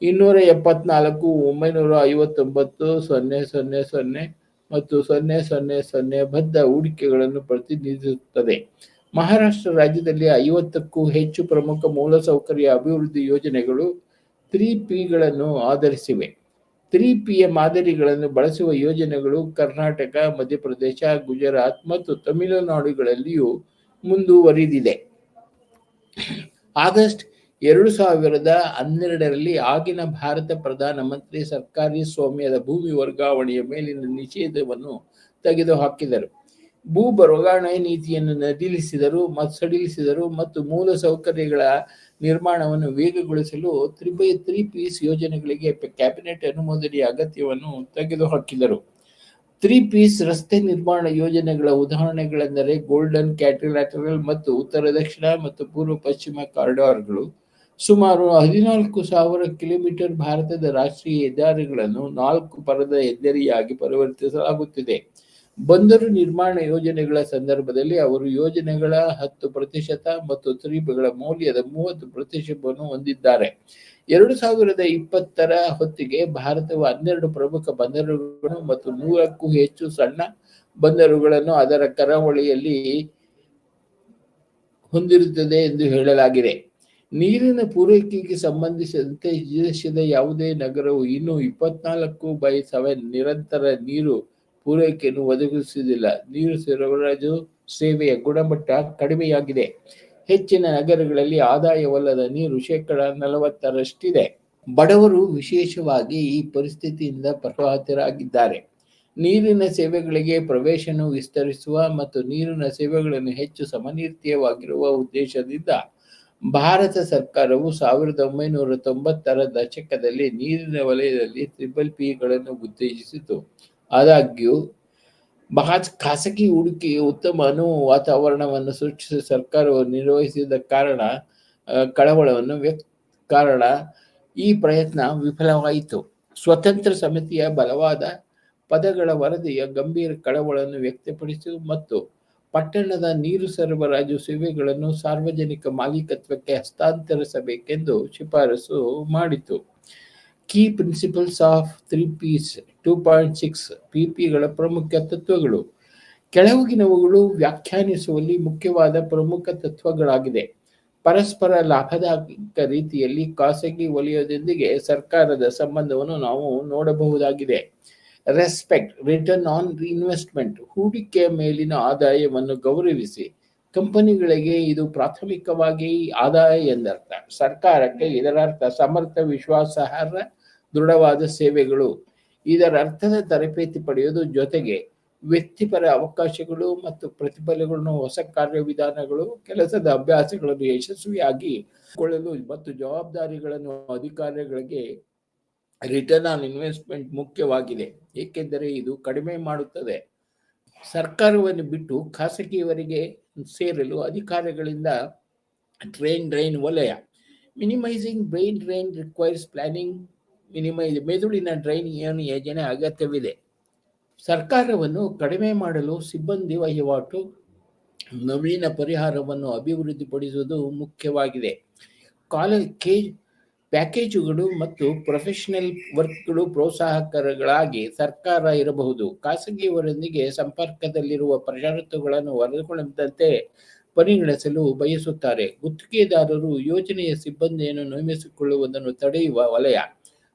274 959 000 ಮತ್ತು 000 ಬದ್ಧ ಹೂಡಿಕೆಗಳನ್ನು ಪ್ರತಿನಿಧಿಸುತ್ತದೆ. ಮಹಾರಾಷ್ಟ್ರ ರಾಜ್ಯದಲ್ಲಿ 50ಕ್ಕೂ ಹೆಚ್ಚು ಪ್ರಮುಖ ಮೂಲಸೌಕರ್ಯ ಅಭಿವೃದ್ಧಿ ಯೋಜನೆಗಳು 3Pಗಳನ್ನು ಆಧರಿಸಿವೆ. 3Pಯ ಮಾದರಿಗಳನ್ನು ಬಳಸುವ ಯೋಜನೆಗಳು ಕರ್ನಾಟಕ, ಮಧ್ಯಪ್ರದೇಶ, ಗುಜರಾತ್ ಮತ್ತು ತಮಿಳುನಾಡುಗಳಲ್ಲಿಯೂ ಮುಂದುವರಿದಿದೆ. ಆಗಸ್ಟ್ 2012ರಲ್ಲಿ ಆಗಿನ ಭಾರತ ಪ್ರಧಾನಮಂತ್ರಿ ಸರ್ಕಾರಿ ಸ್ವಾಮ್ಯದ ಭೂಮಿ ವರ್ಗಾವಣೆಯ ಮೇಲಿನ ನಿಷೇಧವನ್ನು ತೆಗೆದುಹಾಕಿದರು. ಭೂ ವರ್ಗಾವಣೆ ನೀತಿಯನ್ನು ಸಡಿಲಿಸಿದರು ಮತ್ತು ಮೂಲಸೌಕರ್ಯಗಳ ನಿರ್ಮಾಣವನ್ನು ವೇಗಗೊಳಿಸಲು 3Ps ಯೋಜನೆಗಳಿಗೆ ಕ್ಯಾಬಿನೆಟ್ ಅನುಮೋದನೆಯ ಅಗತ್ಯವನ್ನು ತೆಗೆದುಹಾಕಿದರು. 3Ps ರಸ್ತೆ ನಿರ್ಮಾಣ ಯೋಜನೆಗಳ ಉದಾಹರಣೆಗಳೆಂದರೆ ಗೋಲ್ಡನ್ ಕ್ವಾಡ್ರಿಲ್ಯಾಟರಲ್ ಮತ್ತು ಉತ್ತರ ದಕ್ಷಿಣ ಮತ್ತು ಪೂರ್ವ ಪಶ್ಚಿಮ ಕಾರಿಡಾರ್ಗಳು. ಸುಮಾರು 14,000 ಕಿಲೋಮೀಟರ್ ಭಾರತದ ರಾಷ್ಟ್ರೀಯ ಹೆದ್ದಾರಿಗಳನ್ನು 4 ಪರದ ಹೆದ್ದಾರಿಯಾಗಿ ಪರಿವರ್ತಿಸಲಾಗುತ್ತಿದೆ. ಬಂದರು ನಿರ್ಮಾಣ ಯೋಜನೆಗಳ ಸಂದರ್ಭದಲ್ಲಿ ಅವರು ಯೋಜನೆಗಳ 10% ಮತ್ತು 3Pಗಳ ಮೌಲ್ಯದ 30% ಹೊಂದಿದ್ದಾರೆ. 2020 ಹೊತ್ತಿಗೆ ಭಾರತವು 12 ಪ್ರಮುಖ ಬಂದರುಗಳು ಮತ್ತು 100ಕ್ಕೂ ಹೆಚ್ಚು ಸಣ್ಣ ಬಂದರುಗಳನ್ನು ಅದರ ಕರಾವಳಿಯಲ್ಲಿ ಹೊಂದಿರುತ್ತದೆ ಎಂದು ಹೇಳಲಾಗಿದೆ. ನೀರಿನ ಪೂರೈಕೆಗೆ ಸಂಬಂಧಿಸಿದಂತೆ ದೇಶದ ಯಾವುದೇ ನಗರವು ಇನ್ನೂ 24/7 ನಿರಂತರ ನೀರು ಪೂರೈಕೆಯನ್ನು ಒದಗಿಸುವುದಿಲ್ಲ. ನೀರು ಸರಬರಾಜು ಸೇವೆಯ ಗುಣಮಟ್ಟ ಕಡಿಮೆಯಾಗಿದೆ. ಹೆಚ್ಚಿನ ನಗರಗಳಲ್ಲಿ ಆದಾಯವಲ್ಲದ ನೀರು 40%ರಷ್ಟಿದೆ. ಬಡವರು ವಿಶೇಷವಾಗಿ ಈ ಪರಿಸ್ಥಿತಿಯಿಂದ ಪ್ರಭಾವಿತರಾಗಿದ್ದಾರೆ. ನೀರಿನ ಸೇವೆಗಳಿಗೆ ಪ್ರವೇಶವನ್ನು ವಿಸ್ತರಿಸುವ ಮತ್ತು ನೀರಿನ ಸೇವೆಗಳನ್ನು ಹೆಚ್ಚು ಸಮರ್ಥನೀಯವಾಗಿರುವ ಉದ್ದೇಶದಿಂದ ಭಾರತ ಸರ್ಕಾರವು 1990ರ ದಶಕದಲ್ಲಿ ನೀರಿನ ವಲಯದಲ್ಲಿ ಪಿಗಳನ್ನು ಉತ್ತೇಜಿಸಿತು. ಆದಾಗ್ಯೂ ಖಾಸಗಿ ಹೂಡಿಕೆಗೆ ಉತ್ತಮ ವಾತಾವರಣವನ್ನು ಸೃಷ್ಟಿಸಲು ಸರ್ಕಾರವು ನಿರ್ವಹಿಸಿದ ಕಾರಣ ಈ ಪ್ರಯತ್ನ ವಿಫಲವಾಯಿತು. ಸ್ವತಂತ್ರ ಸಮಿತಿಯ ಬಲವಾದ ಪದಗಳ ವರದಿಯ ಗಂಭೀರ ಕಳವಳವನ್ನು ವ್ಯಕ್ತಪಡಿಸಿತು ಮತ್ತು ಪಟ್ಟಣದ ನೀರು ಸರಬರಾಜು ಸೇವೆಗಳನ್ನು ಸಾರ್ವಜನಿಕ ಮಾಲೀಕತ್ವಕ್ಕೆ ಹಸ್ತಾಂತರಿಸಬೇಕೆಂದು ಶಿಫಾರಸು ಮಾಡಿತು. ಕೀ ಪ್ರಿನ್ಸಿಪಲ್ಸ್ ಆಫ್ 3Ps 2.6 ಪಿಪಿಗಳ ಪ್ರಮುಖ ತತ್ವಗಳು ಕೆಳಗಿನವುಗಳು ವ್ಯಾಖ್ಯಾನಿಸುವಲ್ಲಿ ಮುಖ್ಯವಾದ ಪ್ರಮುಖ ತತ್ವಗಳಾಗಿದೆ. ಪರಸ್ಪರ ಲಾಭದಾಯಕ ರೀತಿಯಲ್ಲಿ ಖಾಸಗಿ ವಲಯದೊಂದಿಗೆ ಸರ್ಕಾರದ ಸಂಬಂಧವನ್ನು ನಾವು ನೋಡಬಹುದಾಗಿದೆ. ರೆಸ್ಪೆಕ್ಟ್ ರಿಟರ್ನ್ ಆನ್ ಇನ್ವೆಸ್ಟ್ಮೆಂಟ್, ಹೂಡಿಕೆಯ ಮೇಲಿನ ಆದಾಯವನ್ನು ಗೌರವಿಸಿ. ಕಂಪನಿಗಳಿಗೆ ಇದು ಪ್ರಾಥಮಿಕವಾಗಿ ಆದಾಯ ಎಂದರ್ಥ. ಸರ್ಕಾರಕ್ಕೆ ಇದರರ್ಥ ಸಮರ್ಥ, ವಿಶ್ವಾಸಾರ್ಹ, ದೃಢವಾದ ಸೇವೆಗಳು. ಇದರ ಅರ್ಥದ ತರಬೇತಿ ಪಡೆಯುವುದು ಜೊತೆಗೆ ವ್ಯಕ್ತಿಪರ ಅವಕಾಶಗಳು ಮತ್ತು ಪ್ರತಿಫಲಗಳನ್ನು, ಹೊಸ ಕಾರ್ಯವಿಧಾನಗಳು, ಕೆಲಸದ ಅಭ್ಯಾಸಗಳನ್ನು ಯಶಸ್ವಿಯಾಗಿ ಕೊಳ್ಳಲು ಮತ್ತು ಜವಾಬ್ದಾರಿಗಳನ್ನು ಅಧಿಕಾರಿಗಳಿಗೆ ರಿಟರ್ನ್ ಆನ್ ಇನ್ವೆಸ್ಟ್ಮೆಂಟ್ ಮುಖ್ಯವಾಗಿದೆ, ಏಕೆಂದರೆ ಇದು ಕಡಿಮೆ ಮಾಡುತ್ತದೆ ಸರ್ಕಾರವನ್ನು ಬಿಟ್ಟು ಖಾಸಗಿಯವರಿಗೆ ಸೇರಲು ಅಧಿಕಾರಿಗಳಿಂದ ಡ್ರೈನ್ ವಲಯ. Minimising brain drain requires planning. ಮೆದುಳಿನ ಡ್ರೈನ್ ಯೋಜನೆ ಅಗತ್ಯವಿದೆ. ಸರ್ಕಾರವನ್ನು ಕಡಿಮೆ ಮಾಡಲು ಸಿಬ್ಬಂದಿ ವಹಿವಾಟು, ನವೀನ ಪರಿಹಾರವನ್ನು ಅಭಿವೃದ್ಧಿಪಡಿಸುವುದು ಮುಖ್ಯವಾಗಿದೆ. ಪ್ಯಾಕೇಜುಗಳು ಮತ್ತು ಪ್ರೊಫೆಷನಲ್ ವರ್ಕ್ಗಳು ಪ್ರೋತ್ಸಾಹಕಗಳಾಗಿ ಸರ್ಕಾರ ಇರಬಹುದು. ಖಾಸಗಿಯವರೊಂದಿಗೆ ಸಂಪರ್ಕದಲ್ಲಿರುವ ಷರತ್ತುಗಳನ್ನು ಒಳಗೊಂಡಂತೆ ಪರಿಗಣಿಸಲು ಬಯಸುತ್ತಾರೆ. ಗುತ್ತಿಗೆದಾರರು ಯೋಜನೆಯ ಸಿಬ್ಬಂದಿಯನ್ನು ನೇಮಿಸಿಕೊಳ್ಳುವುದನ್ನು ತಡೆಯುವ ವಲಯ.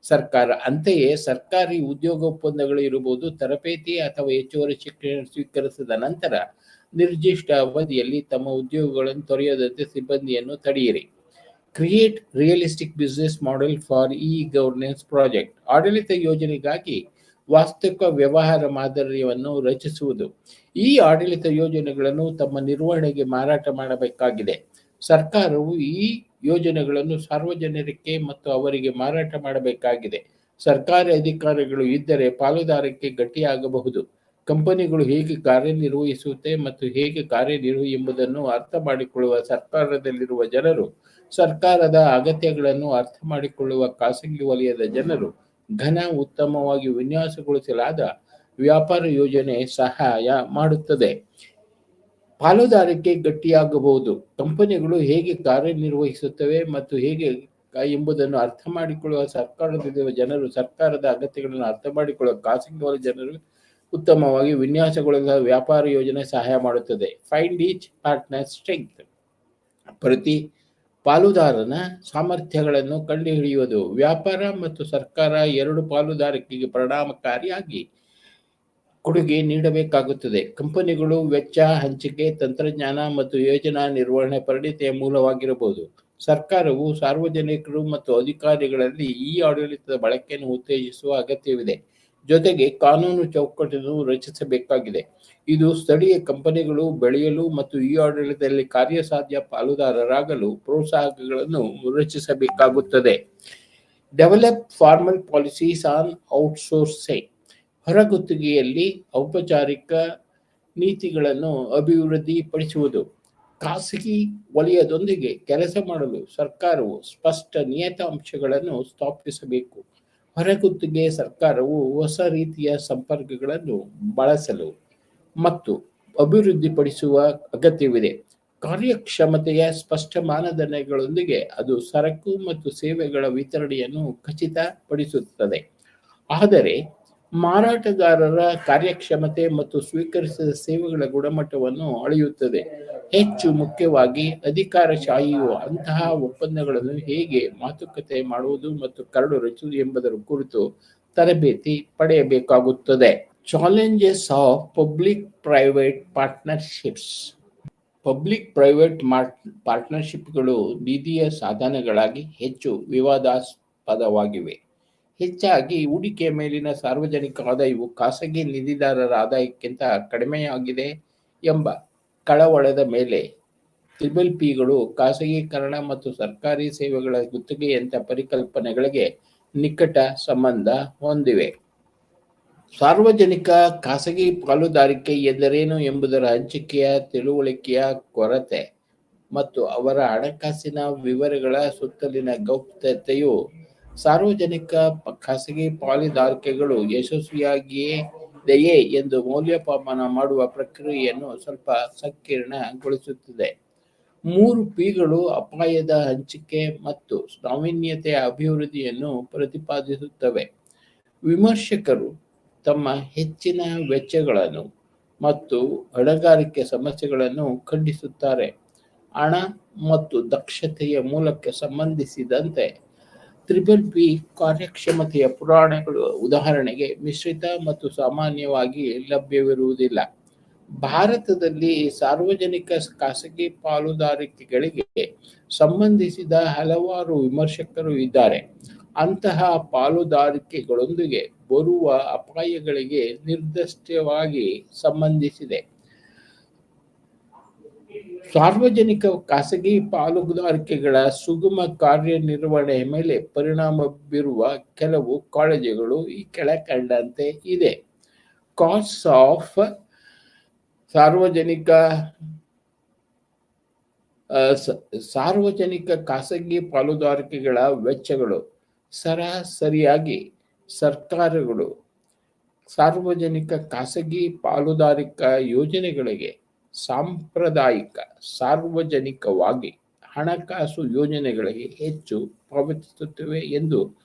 ಸರ್ಕಾರ. ಅಂತೆಯೇ ಸರ್ಕಾರಿ ಉದ್ಯೋಗ ಒಪ್ಪಂದಗಳು ಇರಬಹುದು. ತರಬೇತಿ ಅಥವಾ ಹೆಚ್ಚುವರಿ ಶಿಕ್ಷಣ ಸ್ವೀಕರಿಸಿದ ನಂತರ ನಿರ್ದಿಷ್ಟ ಅವಧಿಯಲ್ಲಿ ತಮ್ಮ ಉದ್ಯೋಗಗಳನ್ನು ತೊರೆಯದಂತೆ ಸಿಬ್ಬಂದಿಯನ್ನು ತಡೆಯಿರಿ. Create realistic business model for E governance project. ಆಡಳಿತ ಯೋಜನೆಗಾಗಿ ವಾಸ್ತವಿಕ ವ್ಯವಹಾರ ಮಾದರಿಯನ್ನು ರಚಿಸುವುದು. ಈ ಆಡಳಿತ ಯೋಜನೆಗಳನ್ನು ತಮ್ಮ ನಿರ್ವಹಣೆಗೆ ಮಾರಾಟ ಮಾಡಬೇಕಾಗಿದೆ. ಸರ್ಕಾರವು ಈ ಯೋಜನೆಗಳನ್ನು ಸಾರ್ವಜನಿಕರಿಗೆ ಮತ್ತು ಅವರಿಗೆ ಮಾರಾಟ ಮಾಡಬೇಕಾಗಿದೆ. ಸರ್ಕಾರಿ ಅಧಿಕಾರಿಗಳು ಇದ್ದರೆ ಪಾಲುದಾರಿಕೆ ಗಟ್ಟಿಯಾಗಬಹುದು. ಕಂಪನಿಗಳು ಹೇಗೆ ಕಾರ್ಯನಿರ್ವಹಿಸುತ್ತೆ ಮತ್ತು ಹೇಗೆ ಎಂಬುದನ್ನು ಅರ್ಥ ಮಾಡಿಕೊಳ್ಳುವ ಸರ್ಕಾರದಲ್ಲಿರುವ ಜನರು, ಸರ್ಕಾರದ ಅಗತ್ಯಗಳನ್ನು ಅರ್ಥ ಮಾಡಿಕೊಳ್ಳುವ ಖಾಸಗಿ ವಲಯದ ಜನರು, ಉತ್ತಮವಾಗಿ ವಿನ್ಯಾಸಗೊಳಿಸಲಾದ ವ್ಯಾಪಾರ ಯೋಜನೆ ಸಹಾಯ ಮಾಡುತ್ತದೆ. ಪಾಲುದಾರಿಕೆ ಗಟ್ಟಿಯಾಗಬಹುದು. ಕಂಪನಿಗಳು ಹೇಗೆ ಕಾರ್ಯನಿರ್ವಹಿಸುತ್ತವೆ ಮತ್ತು ಹೇಗೆ ಎಂಬುದನ್ನು ಅರ್ಥ ಮಾಡಿಕೊಳ್ಳುವ ಸರ್ಕಾರದಲ್ಲಿರುವ ಜನರು, ಸರ್ಕಾರದ ಅಗತ್ಯಗಳನ್ನು ಅರ್ಥ ಮಾಡಿಕೊಳ್ಳುವ ಖಾಸಗಿ ವಲಯದ ಜನರು, ಉತ್ತಮವಾಗಿ ವಿನ್ಯಾಸಗೊಳಿಸಿದ ವ್ಯಾಪಾರ ಯೋಜನೆ ಸಹಾಯ ಮಾಡುತ್ತದೆ. Find each partner strength. ಪ್ರತಿ ಪಾಲುದಾರನ ಸಾಮರ್ಥ್ಯಗಳನ್ನು ಕಂಡುಹಿಡಿಯುವುದು. ವ್ಯಾಪಾರ ಮತ್ತು ಸರ್ಕಾರ ಎರಡು ಪಾಲುದಾರಿಕೆಗೆ ಪರಿಣಾಮಕಾರಿಯಾಗಿ ಕೊಡುಗೆ ನೀಡಬೇಕಾಗುತ್ತದೆ. ಕಂಪನಿಗಳು ವೆಚ್ಚ ಹಂಚಿಕೆ, ತಂತ್ರಜ್ಞಾನ ಮತ್ತು ಯೋಜನಾ ನಿರ್ವಹಣೆ ಪರಿಣತಿಯ ಮೂಲವಾಗಿರಬಹುದು. ಸರ್ಕಾರವು ಸಾರ್ವಜನಿಕರು ಮತ್ತು ಅಧಿಕಾರಿಗಳಲ್ಲಿ ಈ ಆಡಳಿತದ ಬಳಕೆಯನ್ನು ಉತ್ತೇಜಿಸುವ ಅಗತ್ಯವಿದೆ. ಜೊತೆಗೆ ಕಾನೂನು ಚೌಕಟ್ಟನ್ನು ರಚಿಸಬೇಕಾಗಿದೆ. ಇದು ಸ್ಥಳೀಯ ಕಂಪನಿಗಳು ಬೆಳೆಯಲು ಮತ್ತು ಈ ಆಡಳಿತದಲ್ಲಿ ಕಾರ್ಯಸಾಧ್ಯ ಪಾಲುದಾರರಾಗಲು ಪ್ರೋತ್ಸಾಹಕಗಳನ್ನು ರಚಿಸಬೇಕಾಗುತ್ತದೆ. Develop formal policies on outsourcing. ಹೊರಗುತ್ತಿಗೆಯಲ್ಲಿ ಔಪಚಾರಿಕ ನೀತಿಗಳನ್ನು ಅಭಿವೃದ್ಧಿಪಡಿಸುವುದು. ಖಾಸಗಿ ವಲಯದೊಂದಿಗೆ ಕೆಲಸ ಮಾಡಲು ಸರ್ಕಾರವು ಸ್ಪಷ್ಟ ನಿಯತಾಂಶಗಳನ್ನು ಸ್ಥಾಪಿಸಬೇಕು. ಹೊರಗುತ್ತಿಗೆ ಸರ್ಕಾರವು ಹೊಸ ರೀತಿಯ ಸಂಪರ್ಕಗಳನ್ನು ಬಳಸಲು ಮತ್ತು ಅಭಿವೃದ್ಧಿಪಡಿಸುವ ಅಗತ್ಯವಿದೆ. ಕಾರ್ಯಕ್ಷಮತೆಯ ಸ್ಪಷ್ಟ ಮಾನದಂಡಗಳೊಂದಿಗೆ ಅದು ಸರಕು ಮತ್ತು ಸೇವೆಗಳ ವಿತರಣೆಯನ್ನು ಖಚಿತಪಡಿಸುತ್ತದೆ. ಆದರೆ ಮಾರಾಟಗಾರರ ಕಾರ್ಯಕ್ಷಮತೆ ಮತ್ತು ಸ್ವೀಕರಿಸಿದ ಸೇವೆಗಳ ಗುಣಮಟ್ಟವನ್ನು ಅಳೆಯುತ್ತದೆ. ಹೆಚ್ಚು ಮುಖ್ಯವಾಗಿ, ಅಧಿಕಾರಶಾಹಿಯು ಅಂತಹ ಒಪ್ಪಂದಗಳನ್ನು ಹೇಗೆ ಮಾತುಕತೆ ಮಾಡುವುದು ಮತ್ತು ಕರಡು ರಚಿಸುವುದು ಎಂಬುದರ ಕುರಿತು ತರಬೇತಿ ಪಡೆಯಬೇಕಾಗುತ್ತದೆ. Challenges of public private partnerships. Public private ಪಾರ್ಟ್ನರ್ಶಿಪ್ಗಳು ನಿಧಿಯ ಸಾಧನಗಳಾಗಿ ಹೆಚ್ಚು ವಿವಾದಾಸ್ಪದವಾಗಿವೆ. ಹೆಚ್ಚಾಗಿ ಹೂಡಿಕೆಯ ಮೇಲಿನ ಸಾರ್ವಜನಿಕ ಆದಾಯವು ಖಾಸಗಿ ನಿಧಿದಾರರ ಆದಾಯಕ್ಕಿಂತ ಕಡಿಮೆಯಾಗಿದೆ ಎಂಬ ಕಳವಳದ ಮೇಲೆ ಪಿಗಳು ಖಾಸಗೀಕರಣ ಮತ್ತು ಸರ್ಕಾರಿ ಸೇವೆಗಳ ಗುತ್ತಿಗೆಯಂಥ ಪರಿಕಲ್ಪನೆಗಳಿಗೆ ನಿಕಟ ಸಂಬಂಧ ಹೊಂದಿವೆ. ಸಾರ್ವಜನಿಕ ಖಾಸಗಿ ಪಾಲುದಾರಿಕೆ ಎಂದರೇನು ಎಂಬುದರ ಹಂಚಿಕೆಯ ತಿಳುವಳಿಕೆಯ ಕೊರತೆ ಮತ್ತು ಅವರ ಹಣಕಾಸಿನ ವಿವರಗಳ ಸುತ್ತಲಿನ ಗೌಪ್ಯತೆಯು ಸಾರ್ವಜನಿಕ ಖಾಸಗಿ ಪಾಲುದಾರಿಕೆಗಳು ಯಶಸ್ವಿಯಾಗಿದೆಯೇ ಎಂದು ಮೌಲ್ಯಮಾಪನ ಮಾಡುವ ಪ್ರಕ್ರಿಯೆಯನ್ನು ಸ್ವಲ್ಪ ಸಂಕೀರ್ಣಗೊಳಿಸುತ್ತದೆ. 3 ಪಿಗಳು ಅಪಾಯದ ಹಂಚಿಕೆ ಮತ್ತು ನಾವೀನ್ಯತೆಯ ಅಭಿವೃದ್ಧಿಯನ್ನು ಪ್ರತಿಪಾದಿಸುತ್ತವೆ. ವಿಮರ್ಶಕರು ತಮ್ಮ ಹೆಚ್ಚಿನ ವೆಚ್ಚಗಳನ್ನು ಮತ್ತು ಹೊಣೆಗಾರಿಕೆ ಸಮಸ್ಯೆಗಳನ್ನು ಖಂಡಿಸುತ್ತಾರೆ. ಹಣ ಮತ್ತು ದಕ್ಷತೆಯ ಮೂಲಕ್ಕೆ ಸಂಬಂಧಿಸಿದಂತೆ ಪಿ ಕಾರ್ಯಕ್ಷಮತೆಯ ಪುರಾಣಗಳು ಉದಾಹರಣೆಗೆ ಮಿಶ್ರಿತ ಮತ್ತು ಸಾಮಾನ್ಯವಾಗಿ ಲಭ್ಯವಿರುವುದಿಲ್ಲ. ಭಾರತದಲ್ಲಿ ಸಾರ್ವಜನಿಕ ಖಾಸಗಿ ಪಾಲುದಾರಿಕೆಗಳಿಗೆ ಸಂಬಂಧಿಸಿದ ಹಲವಾರು ವಿಮರ್ಶಕರು ಇದ್ದಾರೆ. ಅಂತಹ ಪಾಲುದಾರಿಕೆಗಳೊಂದಿಗೆ ಬರುವ ಅಪಾಯಗಳಿಗೆ ನಿರ್ದಿಷ್ಟವಾಗಿ ಸಂಬಂಧಿಸಿದೆ. ಸಾರ್ವಜನಿಕ ಖಾಸಗಿ ಪಾಲುದಾರಿಕೆಗಳ ಸುಗಮ ಕಾರ್ಯನಿರ್ವಹಣೆಯ ಮೇಲೆ ಪರಿಣಾಮ ಬೀರುವ ಕೆಲವು ಕಾಳಜಿಗಳು ಈ ಕೆಳಕಂಡಂತೆ ಇದೆ. ಕಾಸ್ಟ್ ಆಫ್ ಸಾರ್ವಜನಿಕ ಖಾಸಗಿ ಪಾಲುದಾರಿಕೆಗಳ ವೆಚ್ಚಗಳು. ಸರಾಸರಿಯಾಗಿ ಸರ್ಕಾರಗಳು ಸಾರ್ವಜನಿಕ ಖಾಸಗಿ ಪಾಲುದಾರಿಕಾ ಯೋಜನೆಗಳಿಗೆ ಸಾರ್ವಜನಿಕವಾಗಿ ಹಣಕಾಸು ಯೋಜನೆಗಳಿಗೆ ಹೆಚ್ಚು ಪಾವತಿಸುತ್ತವೆ ಎಂದು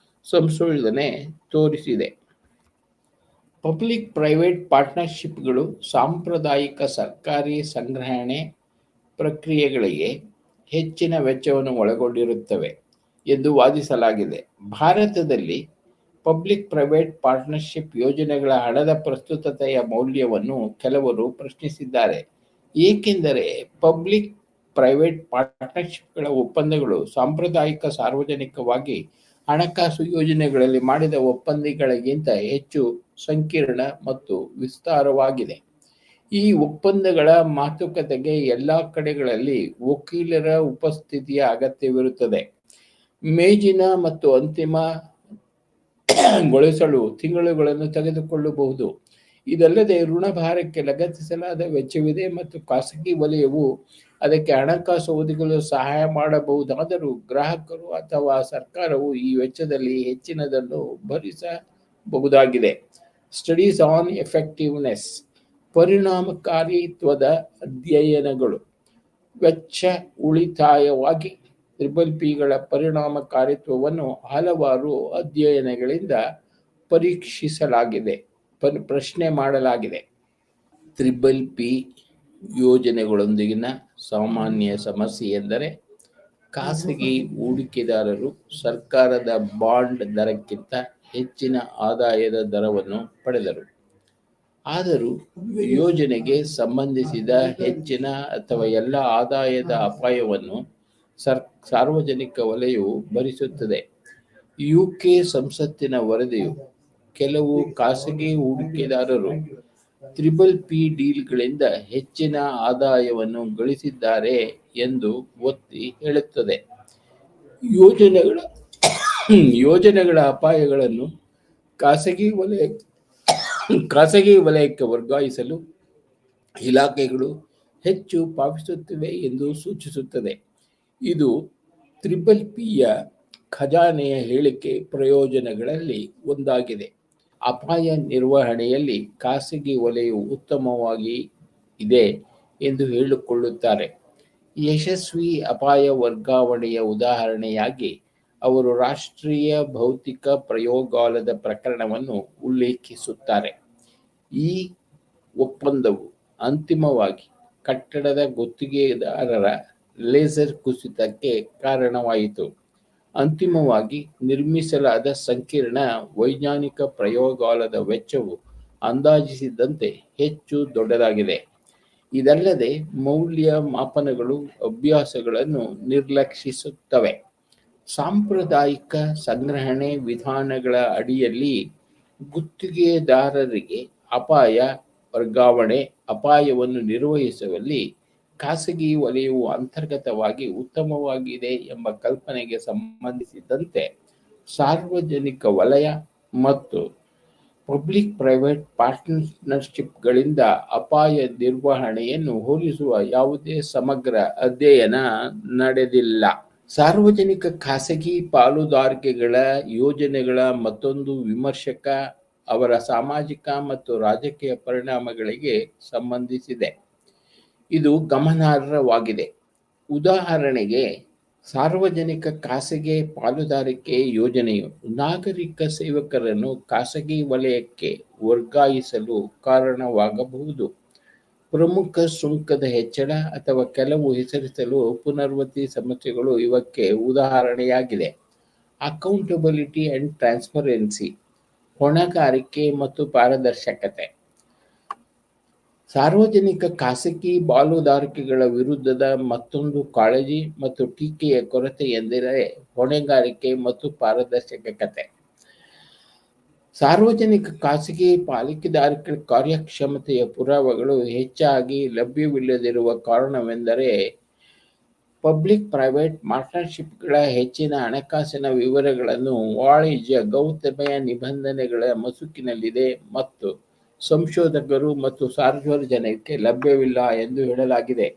ಸಂಶೋಧನೆ ತೋರಿಸಿದೆ. ಪಬ್ಲಿಕ್ ಪ್ರೈವೇಟ್ ಪಾರ್ಟ್ನರ್ಶಿಪ್ಗಳು ಸಾಂಪ್ರದಾಯಿಕ ಸರ್ಕಾರಿ ಸಂಗ್ರಹಣೆ ಪ್ರಕ್ರಿಯೆಗಳಿಗೆ ಹೆಚ್ಚಿನ ವೆಚ್ಚವನ್ನು ಒಳಗೊಂಡಿರುತ್ತವೆ ಎಂದು ವಾದಿಸಲಾಗಿದೆ. ಭಾರತದಲ್ಲಿ ಪಬ್ಲಿಕ್ ಪ್ರೈವೇಟ್ ಪಾರ್ಟ್ನರ್ಶಿಪ್ ಯೋಜನೆಗಳ ಹಣದ ಪ್ರಸ್ತುತತೆಯ ಮೌಲ್ಯವನ್ನು ಕೆಲವರು ಪ್ರಶ್ನಿಸಿದ್ದಾರೆ, ಏಕೆಂದರೆ ಪಬ್ಲಿಕ್ ಪ್ರೈವೇಟ್ ಪಾರ್ಟ್ನರ್ಶಿಪ್ಗಳ ಒಪ್ಪಂದಗಳು ಸಾಂಪ್ರದಾಯಿಕ ಸಾರ್ವಜನಿಕವಾಗಿ ಹಣಕಾಸು ಯೋಜನೆಗಳಲ್ಲಿ ಮಾಡಿದ ಒಪ್ಪಂದಗಳಿಗಿಂತ ಹೆಚ್ಚು ಸಂಕೀರ್ಣ ಮತ್ತು ವಿಸ್ತಾರವಾಗಿದೆ. ಈ ಒಪ್ಪಂದಗಳ ಮಾತುಕತೆಗೆ ಎಲ್ಲಾ ಕಡೆಗಳಲ್ಲಿ ವಕೀಲರ ಉಪಸ್ಥಿತಿಯ ಅಗತ್ಯವಿರುತ್ತದೆ. ಮೇಜಿನ ಮತ್ತು ಅಂತಿಮಗೊಳಿಸಲು ತಿಂಗಳುಗಳನ್ನು ತೆಗೆದುಕೊಳ್ಳಬಹುದು. ಇದಲ್ಲದೆ ಋಣಭಾರಕ್ಕೆ ಲಗತ್ತಿಸಲಾದ ವೆಚ್ಚವಿದೆ ಮತ್ತು ಖಾಸಗಿ ವಲಯವು ಅದಕ್ಕೆ ಹಣಕಾಸು ಒದಗಿಸಲು ಸಹಾಯ ಮಾಡಬಹುದಾದರೂ ಗ್ರಾಹಕರು ಅಥವಾ ಸರ್ಕಾರವು ಈ ವೆಚ್ಚದಲ್ಲಿ ಹೆಚ್ಚಿನದನ್ನು ಭರಿಸಬಹುದಾಗಿದೆ. ಸ್ಟಡೀಸ್ ಆನ್ ಎಫೆಕ್ಟಿವ್ನೆಸ್, ಪರಿಣಾಮಕಾರಿತ್ವದ ಅಧ್ಯಯನಗಳು. ವೆಚ್ಚ ಉಳಿತಾಯವಾಗಿ ಪಿಗಳ ಪರಿಣಾಮಕಾರಿತ್ವವನ್ನು ಹಲವಾರು ಅಧ್ಯಯನಗಳಿಂದ ಪ್ರಶ್ನೆ ಮಾಡಲಾಗಿದೆ. ಪಿ ಯೋಜನೆಗಳೊಂದಿಗಿನ ಸಾಮಾನ್ಯ ಸಮಸ್ಯೆ ಎಂದರೆ ಖಾಸಗಿ ಹೂಡಿಕೆದಾರರು ಸರ್ಕಾರದ ಬಾಂಡ್ ದರಕ್ಕಿಂತ ಹೆಚ್ಚಿನ ಆದಾಯದ ದರವನ್ನು ಪಡೆದರು. ಆದರೂ ಯೋಜನೆಗೆ ಸಂಬಂಧಿಸಿದ ಹೆಚ್ಚಿನ ಅಥವಾ ಎಲ್ಲ ಆದಾಯದ ಅಪಾಯವನ್ನು ಸಾರ್ವಜನಿಕ ವಲಯವು ಭರಿಸುತ್ತದೆ. ಯುಕೆ ಸಂಸತ್ತಿನ ವರದಿಯು ಕೆಲವು ಖಾಸಗಿ ಹೂಡಿಕೆದಾರರು ಪಿ ಡೀಲ್ಗಳಿಂದ ಹೆಚ್ಚಿನ ಆದಾಯವನ್ನು ಗಳಿಸಿದ್ದಾರೆ ಎಂದು ಒತ್ತಿ ಹೇಳುತ್ತದೆ. ಯೋಜನೆಗಳ ಅಪಾಯಗಳನ್ನು ಖಾಸಗಿ ವಲಯಕ್ಕೆ ವರ್ಗಾಯಿಸಲು ಇಲಾಖೆಗಳು ಹೆಚ್ಚು ಪಾವತಿಸುತ್ತಿವೆ ಎಂದು ಸೂಚಿಸುತ್ತದೆ. ಇದು ಪಿಯ ಖಜಾನೆಯ ಹೇಳಿಕೆ ಪ್ರಯೋಜನಗಳಲ್ಲಿ ಒಂದಾಗಿದೆ. ಅಪಾಯ ನಿರ್ವಹಣೆಯಲ್ಲಿ ಖಾಸಗಿ ವಲಯವು ಉತ್ತಮವಾಗಿ ಇದೆ ಎಂದು ಹೇಳಿಕೊಳ್ಳುತ್ತಾರೆ. ಯಶಸ್ವಿ ಅಪಾಯ ವರ್ಗಾವಣೆಯ ಉದಾಹರಣೆಯಾಗಿ ಅವರು ರಾಷ್ಟ್ರೀಯ ಭೌತಿಕ ಪ್ರಯೋಗಾಲಯದ ಪ್ರಕರಣವನ್ನು ಉಲ್ಲೇಖಿಸುತ್ತಾರೆ. ಈ ಒಪ್ಪಂದವು ಅಂತಿಮವಾಗಿ ಕಟ್ಟಡದ ಗುತ್ತಿಗೆದಾರರ ಲೇಸರ್ ಕುಸಿತಕ್ಕೆ ಕಾರಣವಾಯಿತು. ಅಂತಿಮವಾಗಿ ನಿರ್ಮಿಸಲಾದ ಸಂಕೀರ್ಣ ವೈಜ್ಞಾನಿಕ ಪ್ರಯೋಗಾಲಯದ ವೆಚ್ಚವು ಅಂದಾಜಿಸಿದಂತೆ ಹೆಚ್ಚು ದೊಡ್ಡದಾಗಿದೆ. ಇದಲ್ಲದೆ ಮೌಲ್ಯ ಮಾಪನಗಳು ಅಭ್ಯಾಸಗಳನ್ನು ನಿರ್ಲಕ್ಷಿಸುತ್ತವೆ. ಸಾಂಪ್ರದಾಯಿಕ ಸಂಗ್ರಹಣೆ ವಿಧಾನಗಳ ಅಡಿಯಲ್ಲಿ ಗುತ್ತಿಗೆದಾರರಿಗೆ ಅಪಾಯ ವರ್ಗಾವಣೆ ಅಪಾಯವನ್ನು ನಿರ್ವಹಿಸುವಲ್ಲಿ ಖಾಸಗಿ ವಲಯವು ಅಂತರ್ಗತವಾಗಿ ಉತ್ತಮವಾಗಿದೆ ಎಂಬ ಕಲ್ಪನೆಗೆ ಸಂಬಂಧಿಸಿದಂತೆ ಸಾರ್ವಜನಿಕ ವಲಯ ಮತ್ತು ಪಬ್ಲಿಕ್ ಪ್ರೈವೇಟ್ ಪಾರ್ಟ್ನರ್ಶಿಪ್ಗಳಿಂದ ಅಪಾಯ ನಿರ್ವಹಣೆಯನ್ನು ಹೋಲಿಸುವ ಯಾವುದೇ ಸಮಗ್ರ ಅಧ್ಯಯನ ನಡೆದಿಲ್ಲ. ಸಾರ್ವಜನಿಕ ಖಾಸಗಿ ಪಾಲುದಾರಿಕೆಗಳ ಯೋಜನೆಗಳ ಮತ್ತೊಂದು ವಿಮರ್ಶಕ ಅವರ ಸಾಮಾಜಿಕ ಮತ್ತು ರಾಜಕೀಯ ಪರಿಣಾಮಗಳಿಗೆ ಸಂಬಂಧಿಸಿದೆ. ಇದು ಗಮನಾರ್ಹವಾಗಿದೆ. ಉದಾಹರಣೆಗೆ, ಸಾರ್ವಜನಿಕ ಖಾಸಗಿ ಪಾಲುದಾರಿಕೆ ಯೋಜನೆಯು ನಾಗರಿಕ ಸೇವಕರನ್ನು ಖಾಸಗಿ ವಲಯಕ್ಕೆ ವರ್ಗಾಯಿಸಲು ಕಾರಣವಾಗಬಹುದು. ಪ್ರಮುಖ ಸುಂಕದ ಹೆಚ್ಚಳ ಅಥವಾ ಕೆಲವು ಹೆಸರಿಸಲು ಪುನರ್ವಸತಿ ಸಮಸ್ಯೆಗಳು ಇವಕ್ಕೆ ಉದಾಹರಣೆಯಾಗಿದೆ. ಅಕೌಂಟಬಿಲಿಟಿ ಅಂಡ್ ಟ್ರಾನ್ಸ್ಪರೆನ್ಸಿ, ಹೊಣೆಗಾರಿಕೆ ಮತ್ತು ಪಾರದರ್ಶಕತೆ. ಸಾರ್ವಜನಿಕ ಖಾಸಗಿ ಪಾಲುದಾರಿಕೆಗಳ ವಿರುದ್ಧದ ಮತ್ತೊಂದು ಕಾಳಜಿ ಮತ್ತು ಟೀಕೆಯ ಕೊರತೆ ಎಂದರೆ ಹೊಣೆಗಾರಿಕೆ ಮತ್ತು ಪಾರದರ್ಶಕತೆ. ಸಾರ್ವಜನಿಕ ಖಾಸಗಿ ಪಾಲಿಕೆದಾರಿಕೆ ಕಾರ್ಯಕ್ಷಮತೆಯ ಪುರಾವೆಗಳು ಹೆಚ್ಚಾಗಿ ಲಭ್ಯವಿಲ್ಲದಿರುವ ಕಾರಣವೆಂದರೆ ಪಬ್ಲಿಕ್ ಪ್ರೈವೇಟ್ ಪಾರ್ಟ್ನರ್ಶಿಪ್ಗಳ ಹೆಚ್ಚಿನ ಹಣಕಾಸಿನ ವಿವರಗಳನ್ನು ವಾಣಿಜ್ಯ ಗೌಪ್ಯತೆಯ ನಿಬಂಧನೆಗಳ ಮುಸುಕಿನಲ್ಲಿದೆ ಮತ್ತು ಸಂಶೋಧಕರು ಮತ್ತು ಸಾರ್ವಜನಿಕರಿಗೆ ಲಭ್ಯವಿಲ್ಲ ಎಂದು ಹೇಳಲಾಗಿದೆ.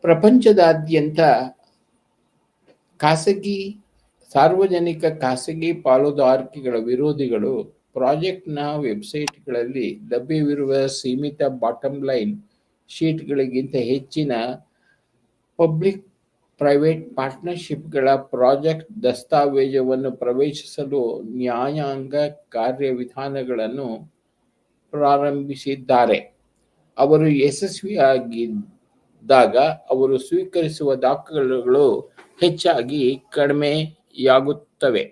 ಪ್ರಪಂಚದಾದ್ಯಂತ ಸಾರ್ವಜನಿಕ ಖಾಸಗಿ ಪಾಲುದಾರಿಕೆಗಳ ವಿರೋಧಿಗಳು ಪ್ರಾಜೆಕ್ಟ್ನ ವೆಬ್ಸೈಟ್ಗಳಲ್ಲಿ ಲಭ್ಯವಿರುವ ಸೀಮಿತ ಬಾಟಮ್ ಲೈನ್ ಶೀಟ್ಗಳಿಗಿಂತ ಹೆಚ್ಚಿನ ಪಬ್ಲಿಕ್ ಪ್ರೈವೇಟ್ ಪಾರ್ಟ್ನರ್ಶಿಪ್ಗಳ ಪ್ರಾಜೆಕ್ಟ್ ದಸ್ತಾವೇಜನ್ನು ಪ್ರವೇಶಿಸಲು ನ್ಯಾಯಾಂಗ ಕಾರ್ಯವಿಧಾನಗಳನ್ನು ಪ್ರಾರಂಭಿಸಿದ್ದಾರೆ. ಅವರು ಯಶಸ್ವಿಯಾಗಿದ್ದಾಗ ಅವರು ಸ್ವೀಕರಿಸುವ ದಾಖಲೆಗಳು ಹೆಚ್ಚಾಗಿ ಕಡಿಮೆಯಾಗುತ್ತವೆ.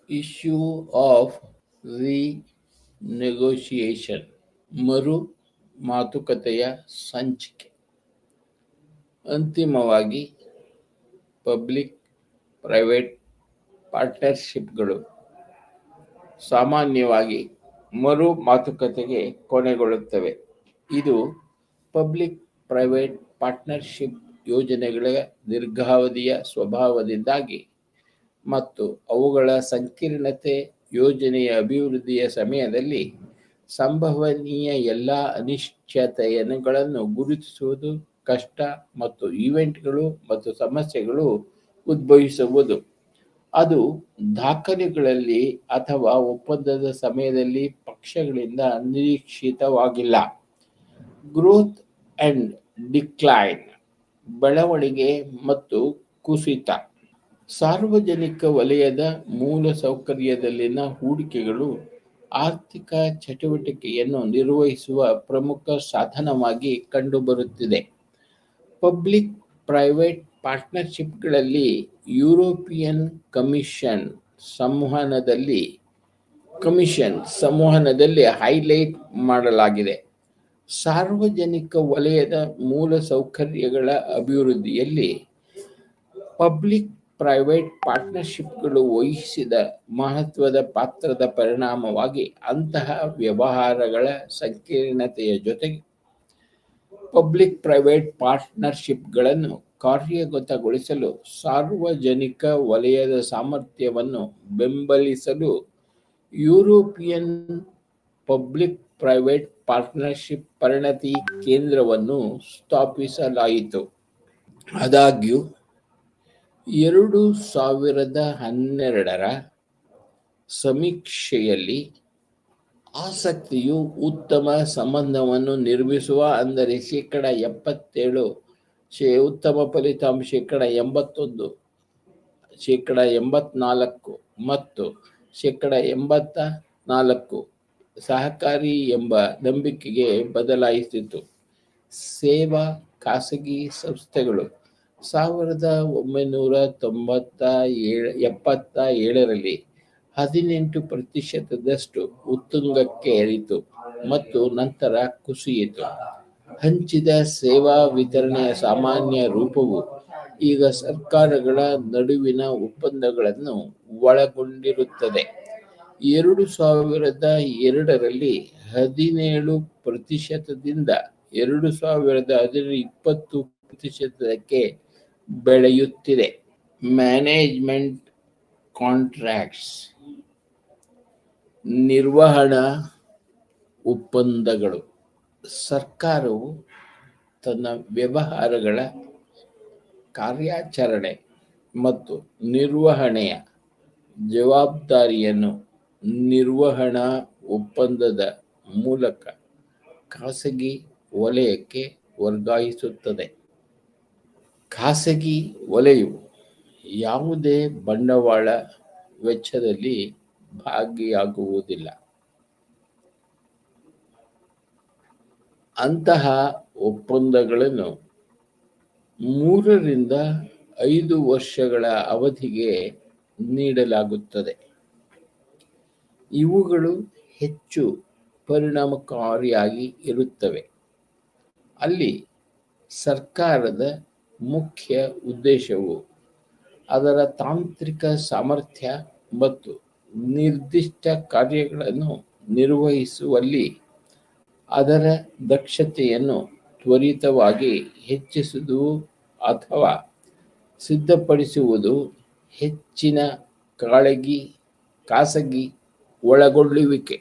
ಇಶ್ಯೂ ಆಫ್ ರಿನೆಗೋಷಿಯೇಷನ್, ಮರು ಮಾತುಕತೆಯ ಸಂಚಿಕೆ. ಅಂತಿಮವಾಗಿ ಪಬ್ಲಿಕ್ ಪ್ರೈವೇಟ್ ಪಾರ್ಟ್ನರ್ಶಿಪ್ಗಳು ಸಾಮಾನ್ಯವಾಗಿ ಮರು ಮಾತುಕತೆಗೆ ಕೊನೆಗೊಳ್ಳುತ್ತವೆ. ಇದು ಪಬ್ಲಿಕ್ ಪ್ರೈವೇಟ್ ಪಾರ್ಟ್ನರ್ಶಿಪ್ ಯೋಜನೆಗಳ ದೀರ್ಘಾವಧಿಯ ಸ್ವಭಾವದಿಂದಾಗಿ ಮತ್ತು ಅವುಗಳ ಸಂಕೀರ್ಣತೆ ಯೋಜನೆಯ ಅಭಿವೃದ್ಧಿಯ ಸಮಯದಲ್ಲಿ ಸಂಭವನೀಯ ಎಲ್ಲ ಅನಿಶ್ಚಿತತೆಗಳನ್ನು ಗುರುತಿಸುವುದು ಕಷ್ಟ ಮತ್ತು ಈವೆಂಟ್ಗಳು ಮತ್ತು ಸಮಸ್ಯೆಗಳು ಉದ್ಭವಿಸುವುದು ಅದು ದಾಖಲೆಗಳಲ್ಲಿ ಅಥವಾ ಒಪ್ಪಂದದ ಸಮಯದಲ್ಲಿ ಪಕ್ಷಗಳಿಂದ ನಿರೀಕ್ಷಿತವಾಗಿಲ್ಲ. ಗ್ರೋತ್ ಅಂಡ್ ಡಿಕ್ಲೈನ್ ಬೆಳವಣಿಗೆ ಮತ್ತು ಕುಸಿತ. ಸಾರ್ವಜನಿಕ ವಲಯದ ಮೂಲಸೌಕರ್ಯದಲ್ಲಿನ ಹೂಡಿಕೆಗಳು ಆರ್ಥಿಕ ಚಟುವಟಿಕೆಯನ್ನು ನಿರ್ವಹಿಸುವ ಪ್ರಮುಖ ಸಾಧನವಾಗಿ ಕಂಡುಬರುತ್ತಿದೆ. ಪಬ್ಲಿಕ್ ಪ್ರೈವೇಟ್ ಪಾರ್ಟ್ನರ್ಶಿಪ್ಗಳಲ್ಲಿ ಯುರೋಪಿಯನ್ ಸಂವಹನದಲ್ಲಿ ಹೈಲೈಟ್ ಮಾಡಲಾಗಿದೆ. ಸಾರ್ವಜನಿಕ ವಲಯದ ಮೂಲಸೌಕರ್ಯಗಳ ಅಭಿವೃದ್ಧಿಯಲ್ಲಿ ಪಬ್ಲಿಕ್ ಪ್ರೈವೇಟ್ ಪಾರ್ಟ್ನರ್ಶಿಪ್ಗಳು ವಹಿಸಿದ ಮಹತ್ವದ ಪಾತ್ರದ ಪರಿಣಾಮವಾಗಿ ಅಂತಹ ವ್ಯವಹಾರಗಳ ಸಂಕೀರ್ಣತೆಯ ಜೊತೆಗೆ ಪಬ್ಲಿಕ್ ಪ್ರೈವೇಟ್ ಪಾರ್ಟ್ನರ್ಶಿಪ್ಗಳನ್ನು ಕಾರ್ಯಗತಗೊಳಿಸಲು ಸಾರ್ವಜನಿಕ ವಲಯದ ಸಾಮರ್ಥ್ಯವನ್ನು ಬೆಂಬಲಿಸಲು ಯುರೋಪಿಯನ್ ಪಬ್ಲಿಕ್ ಪ್ರೈವೇಟ್ ಪಾರ್ಟ್ನರ್ಶಿಪ್ ಪರಿಣತಿ ಕೇಂದ್ರವನ್ನು ಸ್ಥಾಪಿಸಲಾಯಿತು. ಆದಾಗ್ಯೂ 2012ರ ಸಮೀಕ್ಷೆಯಲ್ಲಿ ಆಸಕ್ತಿಯು ಉತ್ತಮ ಸಂಬಂಧವನ್ನು ನಿರ್ಮಿಸುವ ಅಂದರೆ 77%, ಉತ್ತಮ ಫಲಿತಾಂಶ 81%, 84% ಮತ್ತು 84% ಸಹಕಾರಿ ಎಂಬ ನಂಬಿಕೆಗೆ ಬದಲಾಯಿಸಿತು. ಸೇವಾ ಖಾಸಗಿ ಸಂಸ್ಥೆಗಳು 1977ರಲ್ಲಿ 18% ಉತ್ತುಂಗಕ್ಕೆ ಏರಿತು ಮತ್ತು ನಂತರ ಕುಸಿಯಿತು. ಹಂಚಿದ ಸೇವಾ ವಿತರಣೆಯ ಸಾಮಾನ್ಯ ರೂಪವು ಈಗ ಸರ್ಕಾರಗಳ ನಡುವಿನ ಒಪ್ಪಂದಗಳನ್ನು ಒಳಗೊಂಡಿರುತ್ತದೆ. 2002ರಲ್ಲಿ 17%ದಿಂದ 2010 20%ಕ್ಕೆ ಬೆಳೆಯುತ್ತಿದೆ. ಮ್ಯಾನೇಜ್ಮೆಂಟ್ ಕಾಂಟ್ರಾಕ್ಟ್ಸ್ ನಿರ್ವಹಣಾ ಒಪ್ಪಂದಗಳು. ಸರ್ಕಾರವು ತನ್ನ ವ್ಯವಹಾರಗಳ ಕಾರ್ಯಾಚರಣೆ ಮತ್ತು ನಿರ್ವಹಣೆಯ ಜವಾಬ್ದಾರಿಯನ್ನು ನಿರ್ವಹಣಾ ಒಪ್ಪಂದದ ಮೂಲಕ ಖಾಸಗಿ ವಲಯಕ್ಕೆ ವರ್ಗಾಯಿಸುತ್ತದೆ. ಖಾಸಗಿ ವಲಯವು ಯಾವುದೇ ಬಂಡವಾಳ ವೆಚ್ಚದಲ್ಲಿ ಭಾಗಿಯಾಗುವುದಿಲ್ಲ. ಅಂತಹ ಒಪ್ಪಂದಗಳನ್ನು 3 ರಿಂದ 5 ವರ್ಷಗಳ ಅವಧಿಗೆ ನೀಡಲಾಗುತ್ತದೆ. ಇವುಗಳು ಹೆಚ್ಚು ಪರಿಣಾಮಕಾರಿಯಾಗಿ ಇರುತ್ತವೆ, ಅಲ್ಲಿ ಸರ್ಕಾರದ ಮುಖ್ಯ ಉದ್ದೇಶವು ಅದರ ತಾಂತ್ರಿಕ ಸಾಮರ್ಥ್ಯ ಮತ್ತು ನಿರ್ದಿಷ್ಟ ಕಾರ್ಯಗಳನ್ನು ನಿರ್ವಹಿಸುವಲ್ಲಿ ಅದರ ದಕ್ಷತೆಯನ್ನು ತ್ವರಿತವಾಗಿ ಹೆಚ್ಚಿಸುವುದು ಅಥವಾ ಸಿದ್ಧಪಡಿಸುವುದು. ಹೆಚ್ಚಿನ ಖಾಸಗಿ ಒಳಗೊಳ್ಳುವಿಕೆ.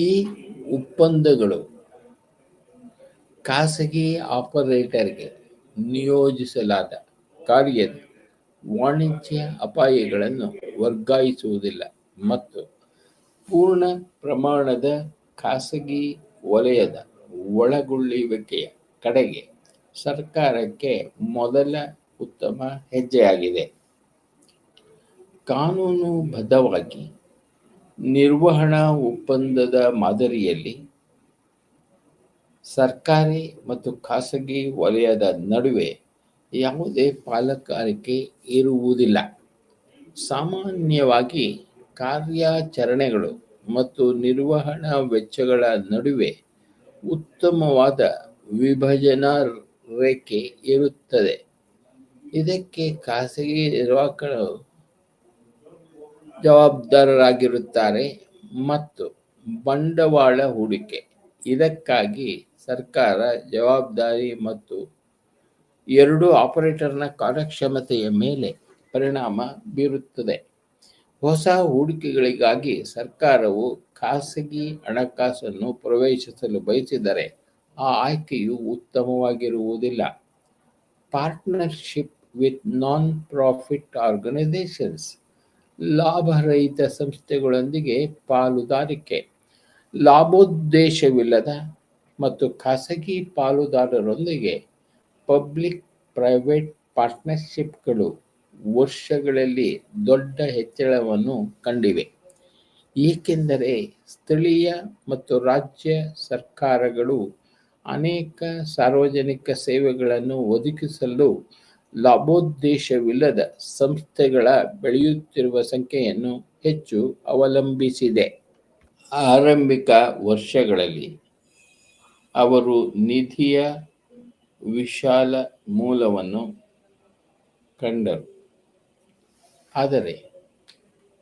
ಈ ಒಪ್ಪಂದಗಳು ಖಾಸಗಿ ಆಪರೇಟರ್ಗೆ ನಿಯೋಜಿಸಲಾದ ಕಾರ್ಯದ ವಾಣಿಜ್ಯ ಅಪಾಯಗಳನ್ನು ವರ್ಗಾಯಿಸುವುದಿಲ್ಲ ಮತ್ತು ಪೂರ್ಣ ಪ್ರಮಾಣದ ಖಾಸಗಿ ವಲಯದ ಒಳಗೊಳ್ಳುವಿಕೆಯ ಕಡೆಗೆ ಸರ್ಕಾರಕ್ಕೆ ಮೊದಲ ಉತ್ತಮ ಹೆಜ್ಜೆಯಾಗಿದೆ. ಕಾನೂನುಬದ್ಧವಾಗಿ ನಿರ್ವಹಣಾ ಒಪ್ಪಂದದ ಮಾದರಿಯಲ್ಲಿ ಸರ್ಕಾರಿ ಮತ್ತು ಖಾಸಗಿ ವಲಯದ ನಡುವೆ ಯಾವುದೇ ಪಾಲುದಾರಿಕೆ ಇರುವುದಿಲ್ಲ. ಸಾಮಾನ್ಯವಾಗಿ ಕಾರ್ಯಾಚರಣೆಗಳು ಮತ್ತು ನಿರ್ವಹಣಾ ವೆಚ್ಚಗಳ ನಡುವೆ ಉತ್ತಮವಾದ ವಿಭಜನಾ ರೇಖೆ ಇರುತ್ತದೆ. ಇದಕ್ಕೆ ಖಾಸಗಿ ನಿರ್ವಾಹಕರು ಜವಾಬ್ದಾರರಾಗಿರುತ್ತಾರೆ ಮತ್ತು ಬಂಡವಾಳ ಹೂಡಿಕೆ. ಇದಕ್ಕಾಗಿ ಸರ್ಕಾರ ಜವಾಬ್ದಾರಿ ಮತ್ತು ಎರಡೂ ಆಪರೇಟರ್ನ ಕಾರ್ಯಕ್ಷಮತೆಯ ಮೇಲೆ ಪರಿಣಾಮ ಬೀರುತ್ತದೆ. ಹೊಸ ಹೂಡಿಕೆಗಳಿಗಾಗಿ ಸರ್ಕಾರವು ಖಾಸಗಿ ಹಣಕಾಸನ್ನು ಪ್ರವೇಶಿಸಲು ಬಯಸಿದರೆ ಆ ಆಯ್ಕೆಯು ಉತ್ತಮವಾಗಿರುವುದಿಲ್ಲ. Partnership with non profit organisations, ಲಾಭರಹಿತ ಸಂಸ್ಥೆಗಳೊಂದಿಗೆ ಪಾಲುದಾರಿಕೆ. ಲಾಭೋದ್ದೇಶವಿಲ್ಲದ ಮತ್ತು ಖಾಸಗಿ ಪಾಲುದಾರರೊಂದಿಗೆ ಪಬ್ಲಿಕ್ ಪ್ರೈವೇಟ್ ಪಾರ್ಟ್ನರ್ಶಿಪ್ಗಳು ವರ್ಷಗಳಲ್ಲಿ ದೊಡ್ಡ ಹೆಚ್ಚಳವನ್ನು ಕಂಡಿವೆ, ಏಕೆಂದರೆ ಸ್ಥಳೀಯ ಮತ್ತು ರಾಜ್ಯ ಸರ್ಕಾರಗಳು ಅನೇಕ ಸಾರ್ವಜನಿಕ ಸೇವೆಗಳನ್ನು ಒದಗಿಸಲು ಲಾಭೋದ್ದೇಶವಿಲ್ಲದ ಸಂಸ್ಥೆಗಳ ಬೆಳೆಯುತ್ತಿರುವ ಸಂಖ್ಯೆಯನ್ನು ಹೆಚ್ಚು ಅವಲಂಬಿಸಿದೆ. ಆರಂಭಿಕ ವರ್ಷಗಳಲ್ಲಿ ಅವರು ನಿಧಿಯ ವಿಶಾಲ ಮೂಲವನ್ನು ಕಂಡರು, ಆದರೆ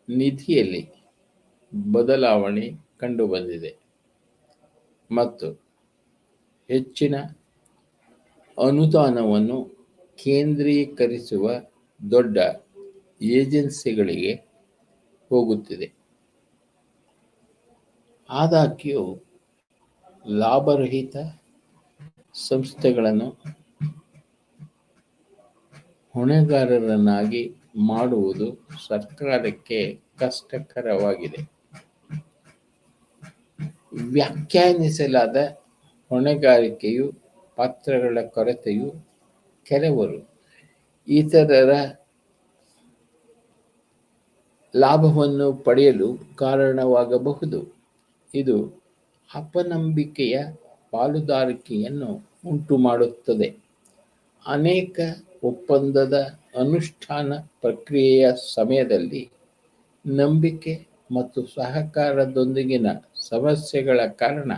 ನಿಧಿಯಲ್ಲಿ ಬದಲಾವಣೆ ಕಂಡುಬಂದಿದೆ ಮತ್ತು ಹೆಚ್ಚಿನ ಅನುದಾನವನ್ನು ಕೇಂದ್ರೀಕರಿಸುವ ದೊಡ್ಡ ಏಜೆನ್ಸಿಗಳಿಗೆ ಹೋಗುತ್ತಿದೆ. ಆದಾಗ್ಯೂ ಲಾಭರಹಿತ ಸಂಸ್ಥೆಗಳನ್ನು ಹೊಣೆಗಾರರನ್ನಾಗಿ ಮಾಡುವುದು ಸರ್ಕಾರಕ್ಕೆ ಕಷ್ಟಕರವಾಗಿದೆ. ವ್ಯಾಖ್ಯಾನಿಸಲಾದ ಹೊಣೆಗಾರಿಕೆಯು ಪಾತ್ರಗಳ ಕೊರತೆಯು ಕೆಲವರು ಇತರರ ಲಾಭವನ್ನು ಪಡೆಯಲು ಕಾರಣವಾಗಬಹುದು. ಇದು ಅಪನಂಬಿಕೆಯ ಪಾಲುದಾರಿಕೆಯನ್ನು ಉಂಟುಮಾಡುತ್ತದೆ. ಅನೇಕ ಒಪ್ಪಂದದ ಅನುಷ್ಠಾನ ಪ್ರಕ್ರಿಯೆಯ ಸಮಯದಲ್ಲಿ ನಂಬಿಕೆ ಮತ್ತು ಸಹಕಾರದೊಂದಿಗಿನ ಸಮಸ್ಯೆಗಳ ಕಾರಣ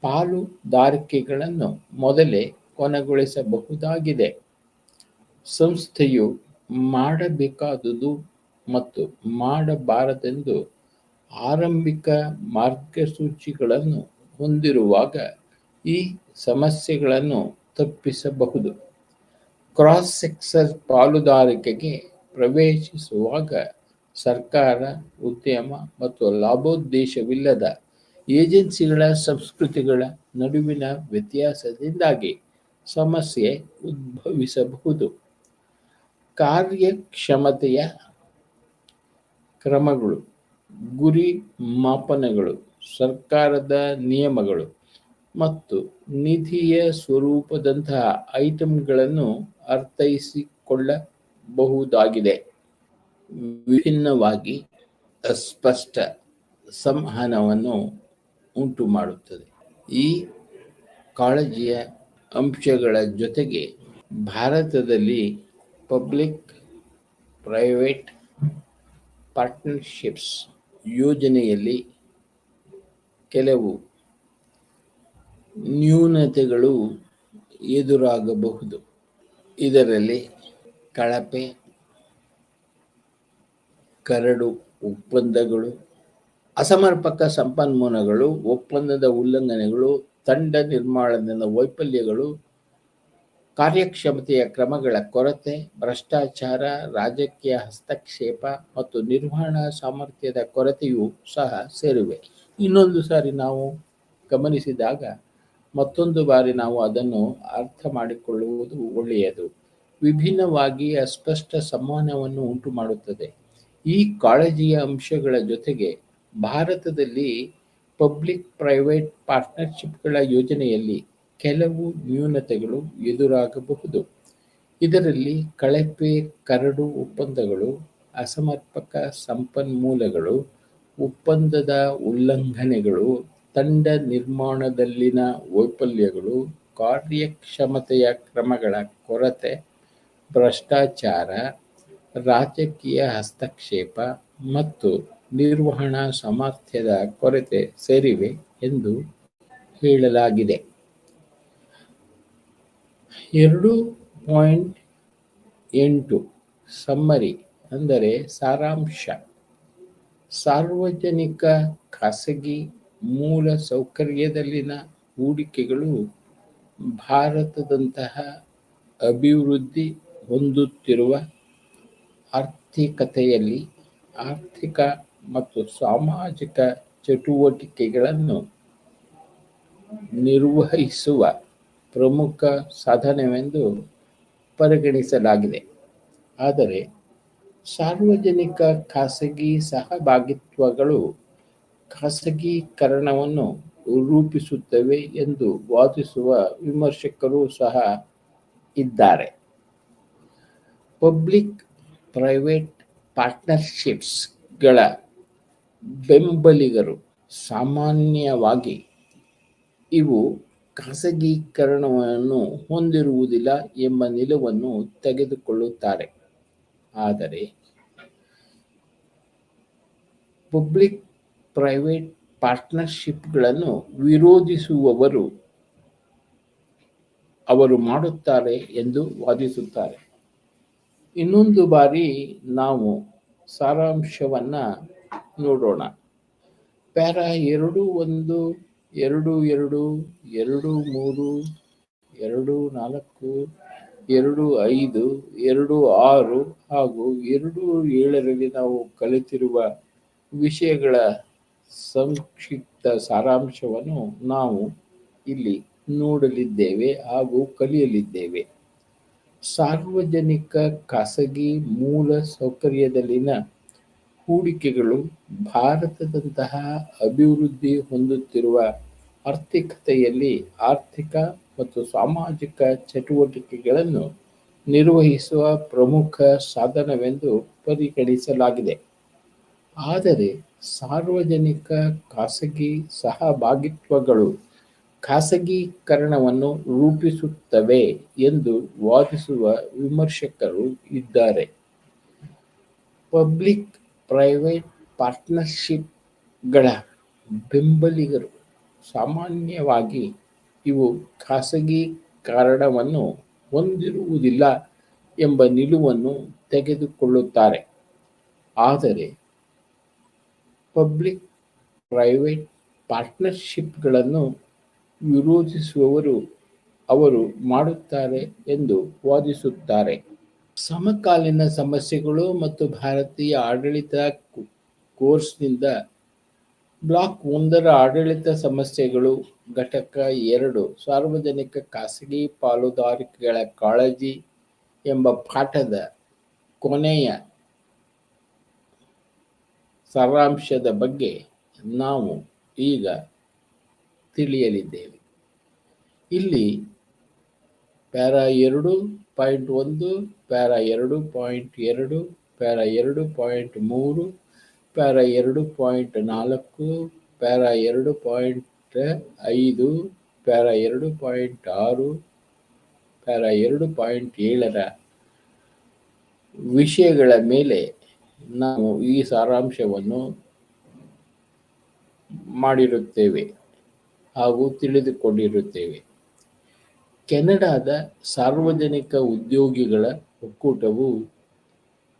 ಪಾಲುದಾರಿಕೆಗಳನ್ನು ಮೊದಲೇ ಕೊನೆಗೊಳಿಸಬಹುದಾಗಿದೆ. ಸಂಸ್ಥೆಯು ಮಾಡಬೇಕಾದುದು ಮತ್ತು ಮಾಡಬಾರದೆಂದು ಆರಂಭಿಕ ಮಾರ್ಗಸೂಚಿಗಳನ್ನು ಹೊಂದಿರುವಾಗ ಈ ಸಮಸ್ಯೆಗಳನ್ನು ತಪ್ಪಿಸಬಹುದು. ಕ್ರಾಸ್ ಸೆಕ್ಟರ್ ಪಾಲುದಾರಿಕೆಗೆ ಪ್ರವೇಶಿಸುವಾಗ ಸರ್ಕಾರ, ಉದ್ಯಮ ಮತ್ತು ಲಾಭೋದ್ದೇಶವಿಲ್ಲದ ಏಜೆನ್ಸಿಗಳ ಸಂಸ್ಕೃತಿಗಳ ನಡುವಿನ ವ್ಯತ್ಯಾಸದಿಂದಾಗಿ ಸಮಸ್ಯೆ ಉದ್ಭವಿಸಬಹುದು. ಕಾರ್ಯಕ್ಷಮತೆಯ ಕ್ರಮಗಳು, ಗುರಿ ಮಾಪನಗಳು, ಸರ್ಕಾರದ ನಿಯಮಗಳು ಮತ್ತು ನಿಧಿಯ ಸ್ವರೂಪದಂತಹ ಐಟಂಗಳನ್ನು ಅರ್ಥೈಸಿಕೊಳ್ಳಬಹುದಾಗಿದೆ. ವಿಭಿನ್ನವಾಗಿ ಅಸ್ಪಷ್ಟ ಸಂವಹನವನ್ನು ಉಂಟುಮಾಡುತ್ತದೆ. ಈ ಕಾಳಜಿಯ ಅಂಶಗಳ ಜೊತೆಗೆ ಭಾರತದಲ್ಲಿ ಪಬ್ಲಿಕ್ ಪ್ರೈವೇಟ್ ಪಾರ್ಟ್ನರ್ಶಿಪ್ಸ್ ಯೋಜನೆಯಲ್ಲಿ ಕೆಲವು ನ್ಯೂನತೆಗಳು ಎದುರಾಗಬಹುದು. ಇದರಲ್ಲಿ ಕಳಪೆ ಕರಡು ಒಪ್ಪಂದಗಳು, ಅಸಮರ್ಪಕ ಸಂಪನ್ಮೂಲಗಳು, ಒಪ್ಪಂದದ ಉಲ್ಲಂಘನೆಗಳು, ತಂಡ ನಿರ್ಮಾಣದ ವೈಫಲ್ಯಗಳು, ಕಾರ್ಯಕ್ಷಮತೆಯ ಕ್ರಮಗಳ ಕೊರತೆ, ಭ್ರಷ್ಟಾಚಾರ, ರಾಜಕೀಯ ಹಸ್ತಕ್ಷೇಪ ಮತ್ತು ನಿರ್ವಹಣಾ ಸಾಮರ್ಥ್ಯದ ಕೊರತೆಯೂ ಸಹ ಸೇರಿವೆ. ಇನ್ನೊಂದು ಸಾರಿ ನಾವು ಗಮನಿಸಿದಾಗ ಮತ್ತೊಂದು ಬಾರಿ ನಾವು ಅದನ್ನು ಅರ್ಥ ಮಾಡಿಕೊಳ್ಳುವುದು ಒಳ್ಳೆಯದು. ವಿಭಿನ್ನವಾಗಿ ಅಸ್ಪಷ್ಟ ಸಂವಹನವನ್ನು ಉಂಟುಮಾಡುತ್ತದೆ. ಈ ಕಾಳಜಿಯ ಅಂಶಗಳ ಜೊತೆಗೆ ಭಾರತದಲ್ಲಿ ಪಬ್ಲಿಕ್ ಪ್ರೈವೇಟ್ ಪಾರ್ಟ್ನರ್ಶಿಪ್ಗಳ ಯೋಜನೆಯಲ್ಲಿ ಕೆಲವು ನ್ಯೂನತೆಗಳು ಎದುರಾಗಬಹುದು. ಇದರಲ್ಲಿ ಕಳಪೆ ಕರಡು ಒಪ್ಪಂದಗಳು, ಅಸಮರ್ಪಕ ಸಂಪನ್ಮೂಲಗಳು, ಒಪ್ಪಂದದ ಉಲ್ಲಂಘನೆಗಳು, ತಂಡ ನಿರ್ಮಾಣದಲ್ಲಿನ ವೈಫಲ್ಯಗಳು, ಕಾರ್ಯಕ್ಷಮತೆಯ ಕ್ರಮಗಳ ಕೊರತೆ, ಭ್ರಷ್ಟಾಚಾರ, ರಾಜಕೀಯ ಹಸ್ತಕ್ಷೇಪ ಮತ್ತು ನಿರ್ವಹಣಾ ಸಾಮರ್ಥ್ಯದ ಕೊರತೆ ಸೇರಿವೆ ಎಂದು ಹೇಳಲಾಗಿದೆ. 2.8 ಸಮ್ಮರಿ ಅಂದರೆ ಸಾರಾಂಶ. ಸಾರ್ವಜನಿಕ ಖಾಸಗಿ ಮೂಲ ಸೌಕರ್ಯದಲ್ಲಿನ ಹೂಡಿಕೆಗಳು ಭಾರತದಂತಹ ಅಭಿವೃದ್ಧಿ ಹೊಂದುತ್ತಿರುವ ಆರ್ಥಿಕತೆಯಲ್ಲಿ ಆರ್ಥಿಕ ಮತ್ತು ಸಾಮಾಜಿಕ ಚಟುವಟಿಕೆಗಳನ್ನು ನಿರ್ವಹಿಸುವ ಪ್ರಮುಖ ಸಾಧನವೆಂದು ಪರಿಗಣಿಸಲಾಗಿದೆ. ಆದರೆ ಸಾರ್ವಜನಿಕ ಖಾಸಗಿ ಸಹಭಾಗಿತ್ವಗಳು ಖಾಸಗೀಕರಣವನ್ನು ರೂಪಿಸುತ್ತವೆ ಎಂದು ವಾದಿಸುವ ವಿಮರ್ಶಕರು ಸಹ ಇದ್ದಾರೆ. ಪಬ್ಲಿಕ್ ಪ್ರೈವೇಟ್ ಪಾರ್ಟ್ನರ್ಶಿಪ್ಸ್ಗಳ ಬೆಂಬಲಿಗರು ಸಾಮಾನ್ಯವಾಗಿ ಇವು ಖಾಸಗೀಕರಣವನ್ನು ಹೊಂದಿರುವುದಿಲ್ಲ ಎಂಬ ನಿಲುವನ್ನು ತೆಗೆದುಕೊಳ್ಳುತ್ತಾರೆ. ಆದರೆ ಪಬ್ಲಿಕ್ ಪ್ರೈವೇಟ್ ಪಾರ್ಟ್ನರ್ಶಿಪ್ಗಳನ್ನು ವಿರೋಧಿಸುವವರು ಅವರು ಮಾಡುತ್ತಾರೆ ಎಂದು ವಾದಿಸುತ್ತಾರೆ. ಇನ್ನೊಂದು ಬಾರಿ ನಾವು ಸಾರಾಂಶವನ್ನ ನೋಡೋಣ. ಪ್ಯಾರಾ 2.1, 2.2, 2.3, 2.4, 2.5, 2.6 ಹಾಗೂ 2.7ರಲ್ಲಿ ನಾವು ಕಲಿತಿರುವ ವಿಷಯಗಳ ಸಂಕ್ಷಿಪ್ತ ಸಾರಾಂಶವನ್ನು ನಾವು ಇಲ್ಲಿ ನೋಡಲಿದ್ದೇವೆ ಹಾಗೂ ಕಲಿಯಲಿದ್ದೇವೆ. ಸಾರ್ವಜನಿಕ ಖಾಸಗಿ ಮೂಲ ಸೌಕರ್ಯದಲ್ಲಿನ ಹೂಡಿಕೆಗಳು ಭಾರತದಂತಹ ಅಭಿವೃದ್ಧಿ ಹೊಂದುತ್ತಿರುವ ಆರ್ಥಿಕತೆಯಲ್ಲಿ ಆರ್ಥಿಕ ಮತ್ತು ಸಾಮಾಜಿಕ ಚಟುವಟಿಕೆಗಳನ್ನು ನಿರ್ವಹಿಸುವ ಪ್ರಮುಖ ಸಾಧನವೆಂದು ಪರಿಗಣಿಸಲಾಗಿದೆ. ಆದರೆ ಸಾರ್ವಜನಿಕ ಖಾಸಗಿ ಸಹಭಾಗಿತ್ವಗಳು ಖಾಸಗೀಕರಣವನ್ನು ರೂಪಿಸುತ್ತವೆ ಎಂದು ವಾದಿಸುವ ವಿಮರ್ಶಕರು ಇದ್ದಾರೆ. ಪಬ್ಲಿಕ್ ಪ್ರೈವೇಟ್ ಪಾರ್ಟ್ನರ್ಶಿಪ್ಗಳ ಬೆಂಬಲಿಗರು ಸಾಮಾನ್ಯವಾಗಿ ಇವು ಖಾಸಗೀಕರಣವನ್ನು ಹೊಂದಿರುವುದಿಲ್ಲ ಎಂಬ ನಿಲುವನ್ನು ತೆಗೆದುಕೊಳ್ಳುತ್ತಾರೆ. ಆದರೆ ಪಬ್ಲಿಕ್ ಪ್ರೈವೇಟ್ ಪಾರ್ಟ್ನರ್ಶಿಪ್ಗಳನ್ನು ವಿರೋಧಿಸುವವರು ಅವರು ಮಾಡುತ್ತಾರೆ ಎಂದು ವಾದಿಸುತ್ತಾರೆ. ಸಮಕಾಲೀನ ಸಮಸ್ಯೆಗಳು ಮತ್ತು ಭಾರತೀಯ ಆಡಳಿತ ಕೋರ್ಸ್ನಿಂದ ಬ್ಲಾಕ್ 1ರ ಆಡಳಿತ ಸಮಸ್ಯೆಗಳು ಘಟಕ 2 ಸಾರ್ವಜನಿಕ ಖಾಸಗಿ ಪಾಲುದಾರಿಕೆಗಳ ಕಾಳಜಿ ಎಂಬ ಪಾಠದ ಕೊನೆಯ ಸಾರಾಂಶದ ಬಗ್ಗೆ ನಾವು ಈಗ ತಿಳಿಯಲಿದ್ದೇವೆ. ಇಲ್ಲಿ para 2.1, para 2.2, para 2.3, para 2.4, para 2.5, para 2.6, para 2.7ರ ವಿಷಯಗಳ ಮೇಲೆ ನಾವು ಈ ಸಾರಾಂಶವನ್ನು ಮಾಡಿರುತ್ತೇವೆ ಹಾಗೂ ತಿಳಿದುಕೊಂಡಿರುತ್ತೇವೆ. ಕೆನಡಾದ ಸಾರ್ವಜನಿಕ ಉದ್ಯೋಗಿಗಳ ಒಕ್ಕೂಟವು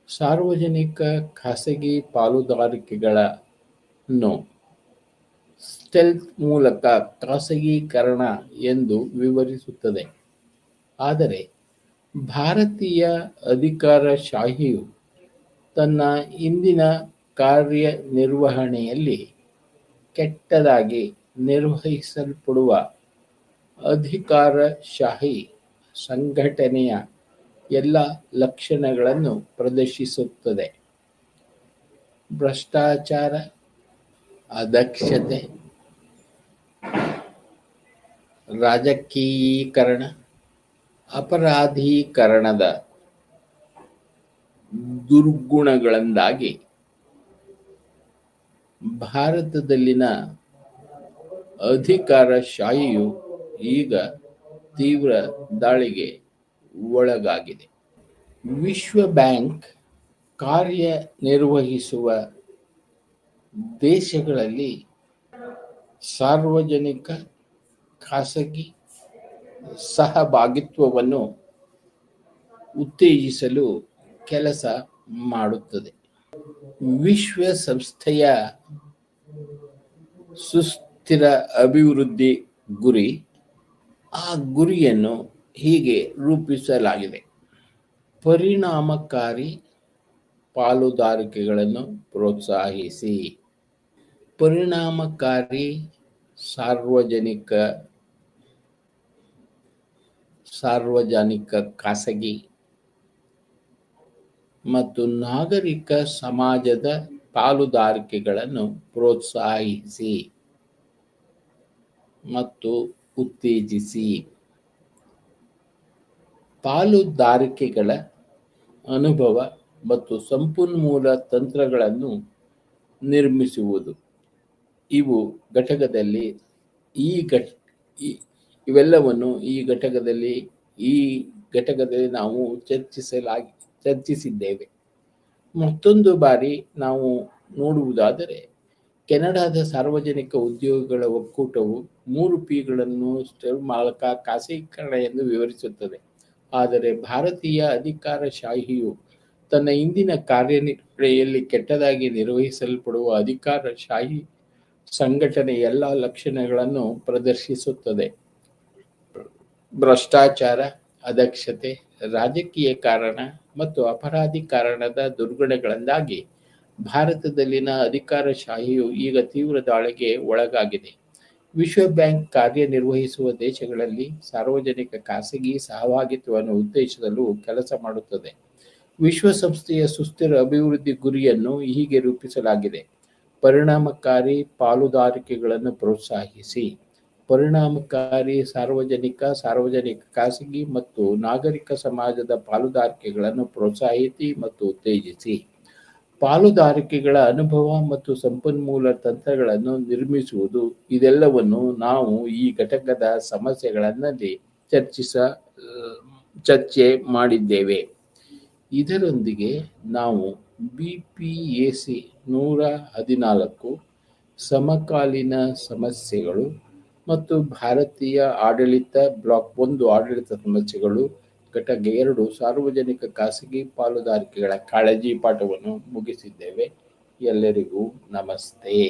ಸಾರ್ವಜನಿಕ ಖಾಸಗಿ ಪಾಲುದಾರಿಕೆಗಳನ್ನು ಸ್ಟೆಲ್ತ್ ಮೂಲಕ ಖಾಸಗೀಕರಣ ಎಂದು ವಿವರಿಸುತ್ತದೆ. ಆದರೆ ಭಾರತೀಯ ಅಧಿಕಾರಶಾಹಿಯು ತನ್ನ ಇಂದಿನ ಕಾರ್ಯನಿರ್ವಹಣೆಯಲ್ಲಿ ಕೆಟ್ಟದಾಗಿ ನಿರ್ವಹಿಸಲ್ಪಡುವ ಅಧಿಕಾರಶಾಹಿ ಸಂಘಟನೆಯ ಎಲ್ಲ ಲಕ್ಷಣಗಳನ್ನು ಪ್ರದರ್ಶಿಸುತ್ತದೆ. ಭ್ರಷ್ಟಾಚಾರ, ಅದಕ್ಷತೆ, ರಾಜಕೀಯೀಕರಣ, ಅಪರಾಧೀಕರಣದ ದುರ್ಗುಣಗಳಿಂದಾಗಿ ಭಾರತದಲ್ಲಿನ ಅಧಿಕಾರಶಾಹಿಯು ಈಗ ತೀವ್ರ ದಾಳಿಗೆ ಒಳಗಾಗಿದೆ. ವಿಶ್ವ ಬ್ಯಾಂಕ್ ಕಾರ್ಯನಿರ್ವಹಿಸುವ ದೇಶಗಳಲ್ಲಿ ಸಾರ್ವಜನಿಕ ಖಾಸಗಿ ಸಹಭಾಗಿತ್ವವನ್ನು ಉತ್ತೇಜಿಸಲು ಕೆಲಸ ಮಾಡುತ್ತದೆ. ವಿಶ್ವಸಂಸ್ಥೆಯ ಸುಸ್ಥಿರ ಅಭಿವೃದ್ಧಿ ಗುರಿ, ಆ ಗುರಿಯನ್ನು ಹೀಗೆ ರೂಪಿಸಲಾಗಿದೆ: ಪರಿಣಾಮಕಾರಿ ಪಾಲುದಾರಿಕೆಗಳನ್ನು ಪ್ರೋತ್ಸಾಹಿಸಿ. ಪರಿಣಾಮಕಾರಿ ಸಾರ್ವಜನಿಕ ಖಾಸಗಿ ಮತ್ತು ನಾಗರಿಕ ಸಮಾಜದ ಪಾಲುದಾರಿಕೆಗಳನ್ನು ಪ್ರೋತ್ಸಾಹಿಸಿ ಮತ್ತು ಉತ್ತೇಜಿಸಿ. ಪಾಲುದಾರಿಕೆಗಳ ಅನುಭವ ಮತ್ತು ಸಂಪನ್ಮೂಲ ತಂತ್ರಗಳನ್ನು ನಿರ್ಮಿಸುವುದು. ಇವೆಲ್ಲವನ್ನು ಈ ಘಟಕದಲ್ಲಿ ನಾವು ಚರ್ಚಿಸಿದ್ದೇವೆ. ಮತ್ತೊಂದು ಬಾರಿ ನಾವು ನೋಡುವುದಾದರೆ, ಕೆನಡಾದ ಸಾರ್ವಜನಿಕ ಉದ್ಯೋಗಗಳ ಒಕ್ಕೂಟವು 3 Pಗಳನ್ನು ಸ್ಥಳೀಯ ಮಾಲಕ ಖಾಸಗೀಕರಣ ಎಂದು ವಿವರಿಸುತ್ತದೆ. ಆದರೆ ಭಾರತೀಯ ಅಧಿಕಾರಶಾಹಿಯು ತನ್ನ ಇಂದಿನ ಕಾರ್ಯನಿರ್ವಹಣೆಯಲ್ಲಿ ಕೆಟ್ಟದಾಗಿ ನಿರ್ವಹಿಸಲ್ಪಡುವ ಅಧಿಕಾರಶಾಹಿ ಸಂಘಟನೆಯ ಎಲ್ಲ ಲಕ್ಷಣಗಳನ್ನು ಪ್ರದರ್ಶಿಸುತ್ತದೆ. ಭ್ರಷ್ಟಾಚಾರ, ಅದಕ್ಷತೆ, ರಾಜಕೀಯ ಕಾರಣ ಮತ್ತು ಅಪರಾಧಿ ಕಾರಣದ ದುರ್ಗುಣಗಳಿಂದಾಗಿ ಭಾರತದಲ್ಲಿನ ಅಧಿಕಾರಶಾಹಿಯು ಈಗ ತೀವ್ರ ದಾಳಿಗೆ ಒಳಗಾಗಿದೆ. ವಿಶ್ವ ಬ್ಯಾಂಕ್ ಕಾರ್ಯನಿರ್ವಹಿಸುವ ದೇಶಗಳಲ್ಲಿ ಸಾರ್ವಜನಿಕ ಖಾಸಗಿ ಸಹಭಾಗಿತ್ವವನ್ನು ಉತ್ತೇಜಿಸಲು ಕೆಲಸ ಮಾಡುತ್ತದೆ. ವಿಶ್ವಸಂಸ್ಥೆಯ ಸುಸ್ಥಿರ ಅಭಿವೃದ್ಧಿ ಗುರಿಯನ್ನು ಹೀಗೆ ರೂಪಿಸಲಾಗಿದೆ: ಪರಿಣಾಮಕಾರಿ ಪಾಲುದಾರಿಕೆಗಳನ್ನು ಪ್ರೋತ್ಸಾಹಿಸಿ. ಪರಿಣಾಮಕಾರಿ ಸಾರ್ವಜನಿಕ ಖಾಸಗಿ ಮತ್ತು ನಾಗರಿಕ ಸಮಾಜದ ಪಾಲುದಾರಿಕೆಗಳನ್ನು ಪ್ರೋತ್ಸಾಹಿಸಿ ಮತ್ತು ಉತ್ತೇಜಿಸಿ. ಪಾಲುದಾರಿಕೆಗಳ ಅನುಭವ ಮತ್ತು ಸಂಪನ್ಮೂಲ ತಂತ್ರಗಳನ್ನು ನಿರ್ಮಿಸುವುದು. ಇದೆಲ್ಲವನ್ನು ನಾವು ಈ ಘಟಕದ ಸಮಸ್ಯೆಗಳಲ್ಲಿ ಚರ್ಚೆ ಮಾಡಿದ್ದೇವೆ. ಇದರೊಂದಿಗೆ ನಾವು BPAC 114 ಸಮಕಾಲೀನ ಸಮಸ್ಯೆಗಳು ಮತ್ತು ಭಾರತೀಯ ಆಡಳಿತ ಬ್ಲಾಕ್ 1 ಆಡಳಿತ ಸಮಸ್ಯೆಗಳು, ಘಟಕ 2 ಸಾರ್ವಜನಿಕ ಖಾಸಗಿ ಪಾಲುದಾರಿಕೆಗಳ ಕಾಳಜಿ ಪಾಠವನ್ನು ಮುಗಿಸಿದ್ದೇವೆ. ಎಲ್ಲರಿಗೂ ನಮಸ್ತೆ.